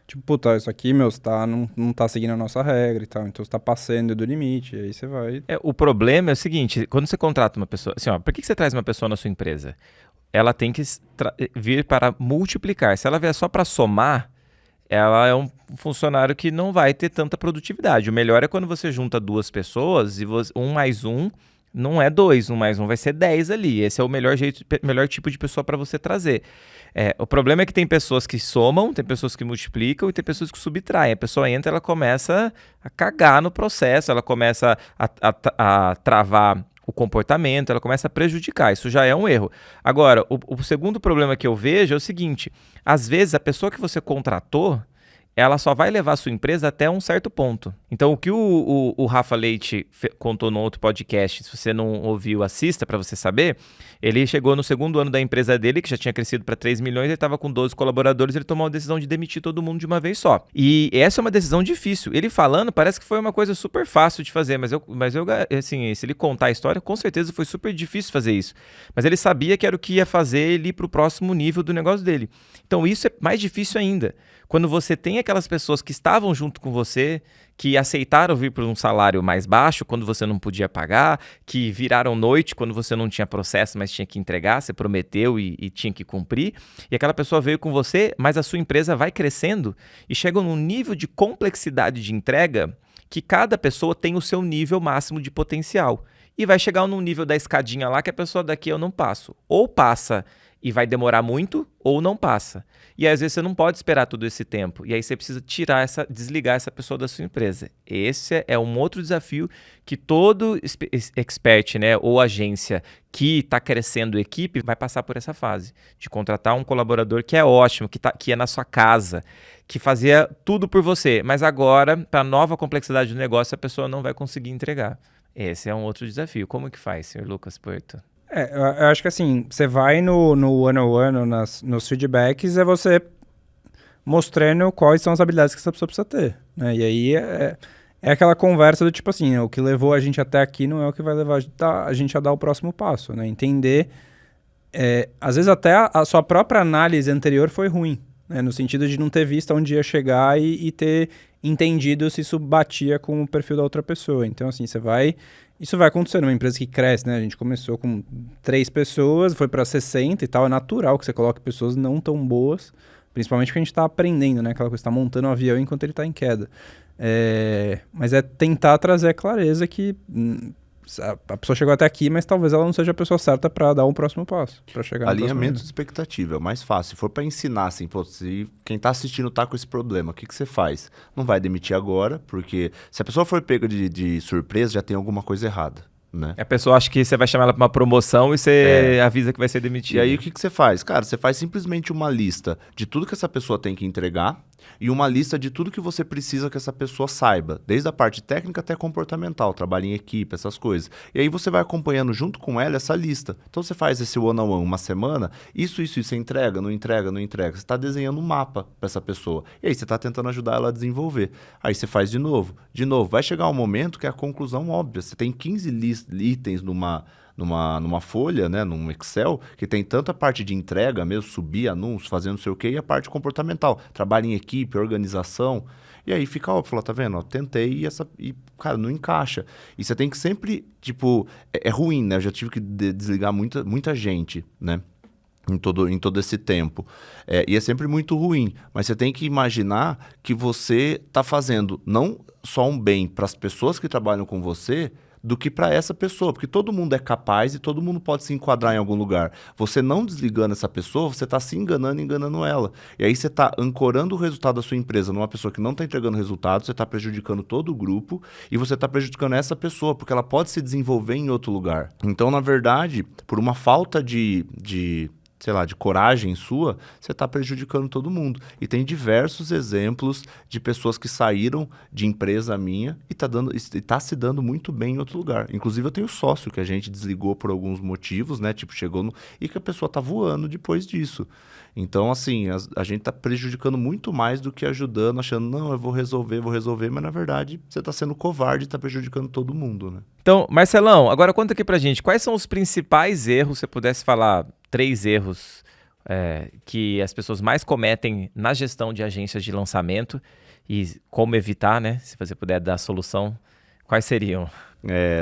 Tipo, puta, isso aqui, meu, não tá seguindo a nossa regra e tal. Então, você tá passando do limite. E aí você vai... O problema é o seguinte, quando você contrata uma pessoa... Assim, ó, por que você traz uma pessoa na sua empresa? Ela tem que vir para multiplicar. Se ela vier só para somar, ela é um funcionário que não vai ter tanta produtividade. O melhor é quando você junta 2 pessoas e 1 mais 1 não é 2, 1 mais 1 vai ser 10 ali. Esse é o melhor tipo de pessoa para você trazer. O problema é que tem pessoas que somam, tem pessoas que multiplicam e tem pessoas que subtraem. A pessoa entra, ela começa a cagar no processo, ela começa a travar o comportamento, ela começa a prejudicar. Isso já é um erro. Agora, o segundo problema que eu vejo é o seguinte, às vezes a pessoa que você contratou, ela só vai levar a sua empresa até um certo ponto. Então, o que o Rafa Leite contou no outro podcast, se você não ouviu, assista para você saber, ele chegou no segundo ano da empresa dele, que já tinha crescido para 3 milhões, ele estava com 12 colaboradores, ele tomou a decisão de demitir todo mundo de uma vez só. E essa é uma decisão difícil. Ele falando, parece que foi uma coisa super fácil de fazer, mas assim, se ele contar a história, com certeza foi super difícil fazer isso. Mas ele sabia que era o que ia fazer ele ir para o próximo nível do negócio dele. Então, isso é mais difícil ainda. Quando você tem aquelas pessoas que estavam junto com você, que aceitaram vir por um salário mais baixo quando você não podia pagar, que viraram noite quando você não tinha processo, mas tinha que entregar, você prometeu e tinha que cumprir, e aquela pessoa veio com você, mas a sua empresa vai crescendo e chega num nível de complexidade de entrega que cada pessoa tem o seu nível máximo de potencial. E vai chegar num nível da escadinha lá que a pessoa daqui eu não passo. Ou passa e vai demorar muito, ou não passa. E aí, às vezes você não pode esperar todo esse tempo. E aí você precisa desligar essa pessoa da sua empresa. Esse é um outro desafio que todo expert, né, ou agência que está crescendo equipe vai passar por essa fase. De contratar um colaborador que é ótimo, que é na sua casa, que fazia tudo por você. Mas agora, para a nova complexidade do negócio, a pessoa não vai conseguir entregar. Esse é um outro desafio. Como que faz, senhor Lucas Puerto? Eu acho que assim, você vai no one-on-one, nos feedbacks, é você mostrando quais são as habilidades que essa pessoa precisa ter, né? E aí é aquela conversa do tipo assim, o que levou a gente até aqui não é o que vai levar a gente a dar o próximo passo, né? Entender, às vezes até a sua própria análise anterior foi ruim, né? No sentido de não ter visto onde ia chegar e ter entendido se isso batia com o perfil da outra pessoa. Então assim, isso vai acontecer numa empresa que cresce, né? A gente começou com 3 pessoas, foi para 60 e tal. É natural que você coloque pessoas não tão boas, principalmente porque a gente está aprendendo, né? Aquela coisa, está montando um avião enquanto ele está em queda. Mas é tentar trazer a clareza que a pessoa chegou até aqui, mas talvez ela não seja a pessoa certa para dar um próximo passo, para chegar no Alinhamento de expectativa é o mais fácil. Se for para ensinar, assim, pô, se quem tá assistindo tá com esse problema, o que você faz? Não vai demitir agora, porque se a pessoa for pega de surpresa, já tem alguma coisa errada, né? A pessoa acha que você vai chamar ela para uma promoção e você avisa que vai ser demitido. E aí o que você faz? Cara, você faz simplesmente uma lista de tudo que essa pessoa tem que entregar e uma lista de tudo que você precisa que essa pessoa saiba, desde a parte técnica até comportamental, trabalho em equipe, essas coisas. E aí você vai acompanhando junto com ela essa lista. Então você faz esse one-on-one uma semana, isso, você entrega, não entrega, não entrega. Você está desenhando um mapa para essa pessoa. E aí você está tentando ajudar ela a desenvolver. Aí você faz de novo. Vai chegar um momento que é a conclusão óbvia. Você tem 15 itens numa folha, né, num Excel, que tem tanto a parte de entrega mesmo, subir anúncios, fazer não sei o quê, e a parte comportamental, trabalho em equipe, organização, e aí fica óbvio, fala, tá vendo, tentei e, cara, não encaixa. E você tem que sempre, tipo, é ruim, né, eu já tive que desligar muita gente, né, em todo esse tempo. E é sempre muito ruim, mas você tem que imaginar que você tá fazendo não só um bem para as pessoas que trabalham com você, do que para essa pessoa, porque todo mundo é capaz e todo mundo pode se enquadrar em algum lugar. Você não desligando essa pessoa, você está se enganando ela. E aí você está ancorando o resultado da sua empresa numa pessoa que não está entregando resultado, você está prejudicando todo o grupo e você está prejudicando essa pessoa, porque ela pode se desenvolver em outro lugar. Então, na verdade, por uma falta de coragem sua, você está prejudicando todo mundo. E tem diversos exemplos de pessoas que saíram de empresa minha e tá se dando muito bem em outro lugar. Inclusive, eu tenho sócio que a gente desligou por alguns motivos, né? Tipo, e que a pessoa tá voando depois disso. Então, assim, a gente tá prejudicando muito mais do que ajudando, achando, não, eu vou resolver, mas na verdade, você tá sendo covarde e tá prejudicando todo mundo, né? Então, Marcelão, agora conta aqui pra gente, quais são os principais erros, se você pudesse falar 3 erros que as pessoas mais cometem na gestão de agências de lançamento e como evitar, né? Se você puder dar a solução, quais seriam?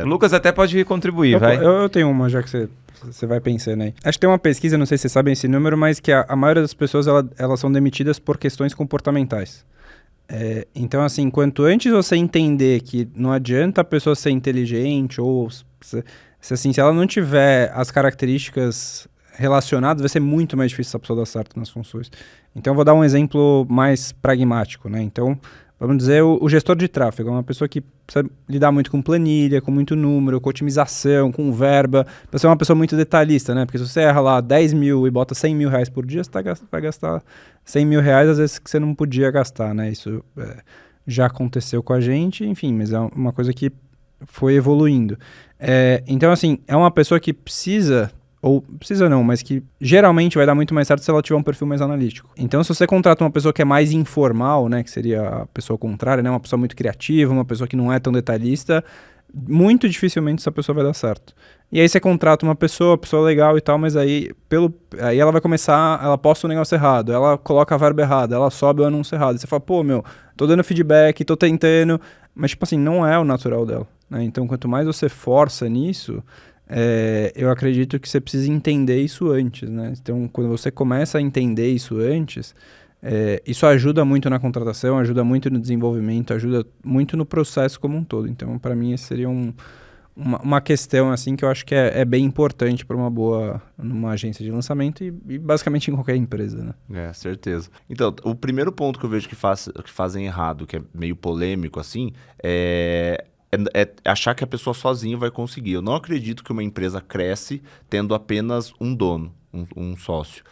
O Lucas até pode contribuir, vai. Eu tenho uma, já que você vai pensando aí. Acho que tem uma pesquisa, não sei se vocês sabem esse número, mas que a maioria das pessoas elas são demitidas por questões comportamentais. Então, assim, quanto antes você entender que não adianta a pessoa ser inteligente ou se ela não tiver as características relacionadas, vai ser muito mais difícil essa pessoa dar certo nas funções. Então, eu vou dar um exemplo mais pragmático, né? Então, vamos dizer, o gestor de tráfego é uma pessoa que precisa lidar muito com planilha, com muito número, com otimização, com verba. Você é uma pessoa muito detalhista, né? Porque se você erra lá 10 mil e bota 100 mil reais por dia, você vai gastar 100 mil reais, às vezes, que você não podia gastar, né? Isso já aconteceu com a gente, enfim, mas é uma coisa que foi evoluindo. Então, assim, é uma pessoa que precisa não, mas que geralmente vai dar muito mais certo se ela tiver um perfil mais analítico. Então, se você contrata uma pessoa que é mais informal, né, que seria a pessoa contrária, né, uma pessoa muito criativa, uma pessoa que não é tão detalhista, muito dificilmente essa pessoa vai dar certo. E aí você contrata uma pessoa legal e tal, mas aí ela vai começar, ela posta o negócio errado, ela coloca a verba errada, ela sobe o anúncio errado. Você fala, pô, tô dando feedback, tô tentando, mas tipo assim, não é o natural dela, né? Então, quanto mais você força nisso, eu acredito que você precisa entender isso antes, né? Então, quando você começa a entender isso antes, isso ajuda muito na contratação, ajuda muito no desenvolvimento, ajuda muito no processo como um todo. Então, para mim, esse seria uma questão assim que eu acho que é bem importante para numa agência de lançamento e basicamente em qualquer empresa, né? Certeza. Então, o primeiro ponto que eu vejo que fazem errado, que é meio polêmico assim, é achar que a pessoa sozinha vai conseguir. Eu não acredito que uma empresa cresce tendo apenas um dono, um sócio.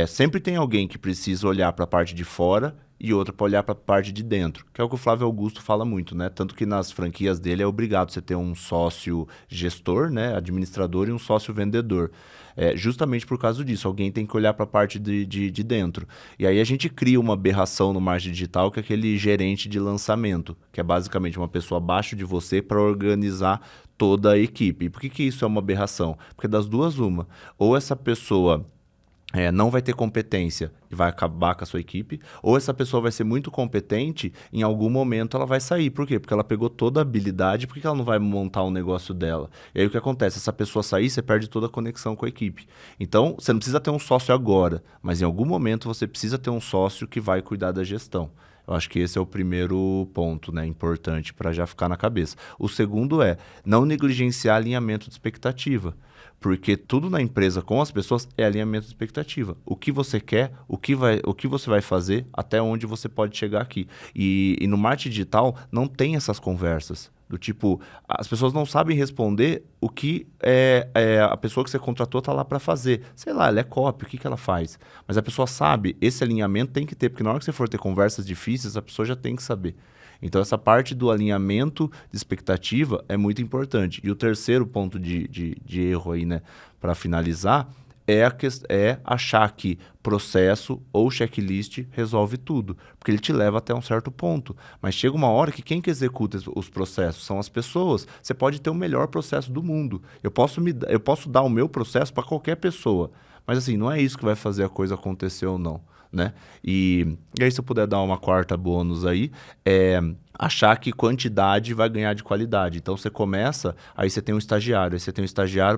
Sempre tem alguém que precisa olhar para a parte de fora e outra para olhar para a parte de dentro, que é o que o Flávio Augusto fala muito, né? Tanto que nas franquias dele é obrigado você ter um sócio gestor, né? Administrador e um sócio vendedor. Justamente por causa disso, alguém tem que olhar para a parte de dentro. E aí a gente cria uma aberração no marketing digital, que é aquele gerente de lançamento, que é basicamente uma pessoa abaixo de você para organizar toda a equipe. E por que isso é uma aberração? Porque das duas, uma. Ou essa pessoa não vai ter competência e vai acabar com a sua equipe, ou essa pessoa vai ser muito competente, em algum momento ela vai sair. Por quê? Porque ela pegou toda a habilidade, por que ela não vai montar um negócio dela? E aí o que acontece? Essa pessoa sair, você perde toda a conexão com a equipe. Então, você não precisa ter um sócio agora, mas em algum momento você precisa ter um sócio que vai cuidar da gestão. Eu acho que esse é o primeiro ponto, né, importante para já ficar na cabeça. O segundo é não negligenciar alinhamento de expectativa. Porque tudo na empresa com as pessoas é alinhamento de expectativa. O que você quer, o que você vai fazer, até onde você pode chegar aqui. E no marketing digital não tem essas conversas. Do tipo, as pessoas não sabem responder o que a pessoa que você contratou está lá para fazer. Sei lá, ela é copy, o que ela faz? Mas a pessoa sabe, esse alinhamento tem que ter, porque na hora que você for ter conversas difíceis, a pessoa já tem que saber. Então, essa parte do alinhamento de expectativa é muito importante. E o terceiro ponto de erro aí, né, para finalizar, é achar que processo ou checklist resolve tudo, porque ele te leva até um certo ponto. Mas chega uma hora que quem que executa os processos são as pessoas. Você pode ter o melhor processo do mundo. Eu posso dar o meu processo para qualquer pessoa, mas assim, não é isso que vai fazer a coisa acontecer ou não, né? E aí, se eu puder dar uma quarta bônus aí, achar que quantidade vai ganhar de qualidade. Então, você começa, aí você tem um estagiário,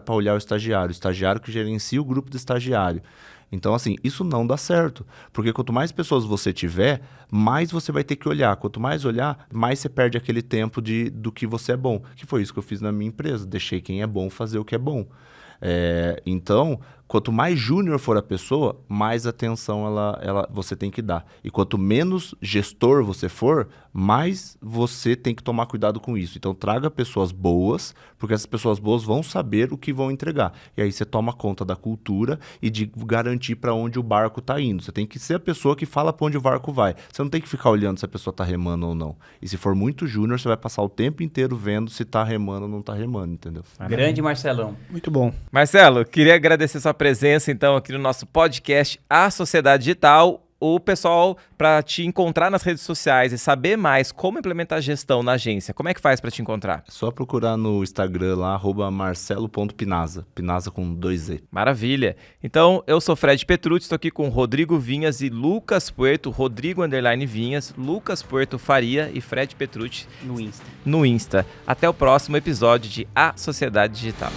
para olhar o estagiário que gerencia o grupo de estagiário. Então, assim, isso não dá certo, porque quanto mais pessoas você tiver, mais você vai ter que olhar. Quanto mais olhar, mais você perde aquele tempo do que você é bom, que foi isso que eu fiz na minha empresa. Deixei quem é bom fazer o que é bom. Então, quanto mais júnior for a pessoa, mais atenção você tem que dar. E quanto menos gestor você for, mais você tem que tomar cuidado com isso. Então, traga pessoas boas, porque essas pessoas boas vão saber o que vão entregar. E aí você toma conta da cultura e de garantir para onde o barco está indo. Você tem que ser a pessoa que fala para onde o barco vai. Você não tem que ficar olhando se a pessoa está remando ou não. E se for muito júnior, você vai passar o tempo inteiro vendo se está remando ou não está remando, entendeu? Grande Marcelão. Muito bom. Marcelo, queria agradecer sua presença, então, aqui no nosso podcast A Sociedade Digital. O pessoal, para te encontrar nas redes sociais e saber mais como implementar gestão na agência, como é que faz para te encontrar? É só procurar no Instagram lá, @marcelo.pinaza, Pinaza com 2Z. Maravilha. Então, eu sou Fred Petrucci, estou aqui com Rodrigo Vinhas e Lucas Puerto, Rodrigo_Vinhas, Lucas Puerto Faria e Fred Petrucci no Insta. Até o próximo episódio de A Sociedade Digital.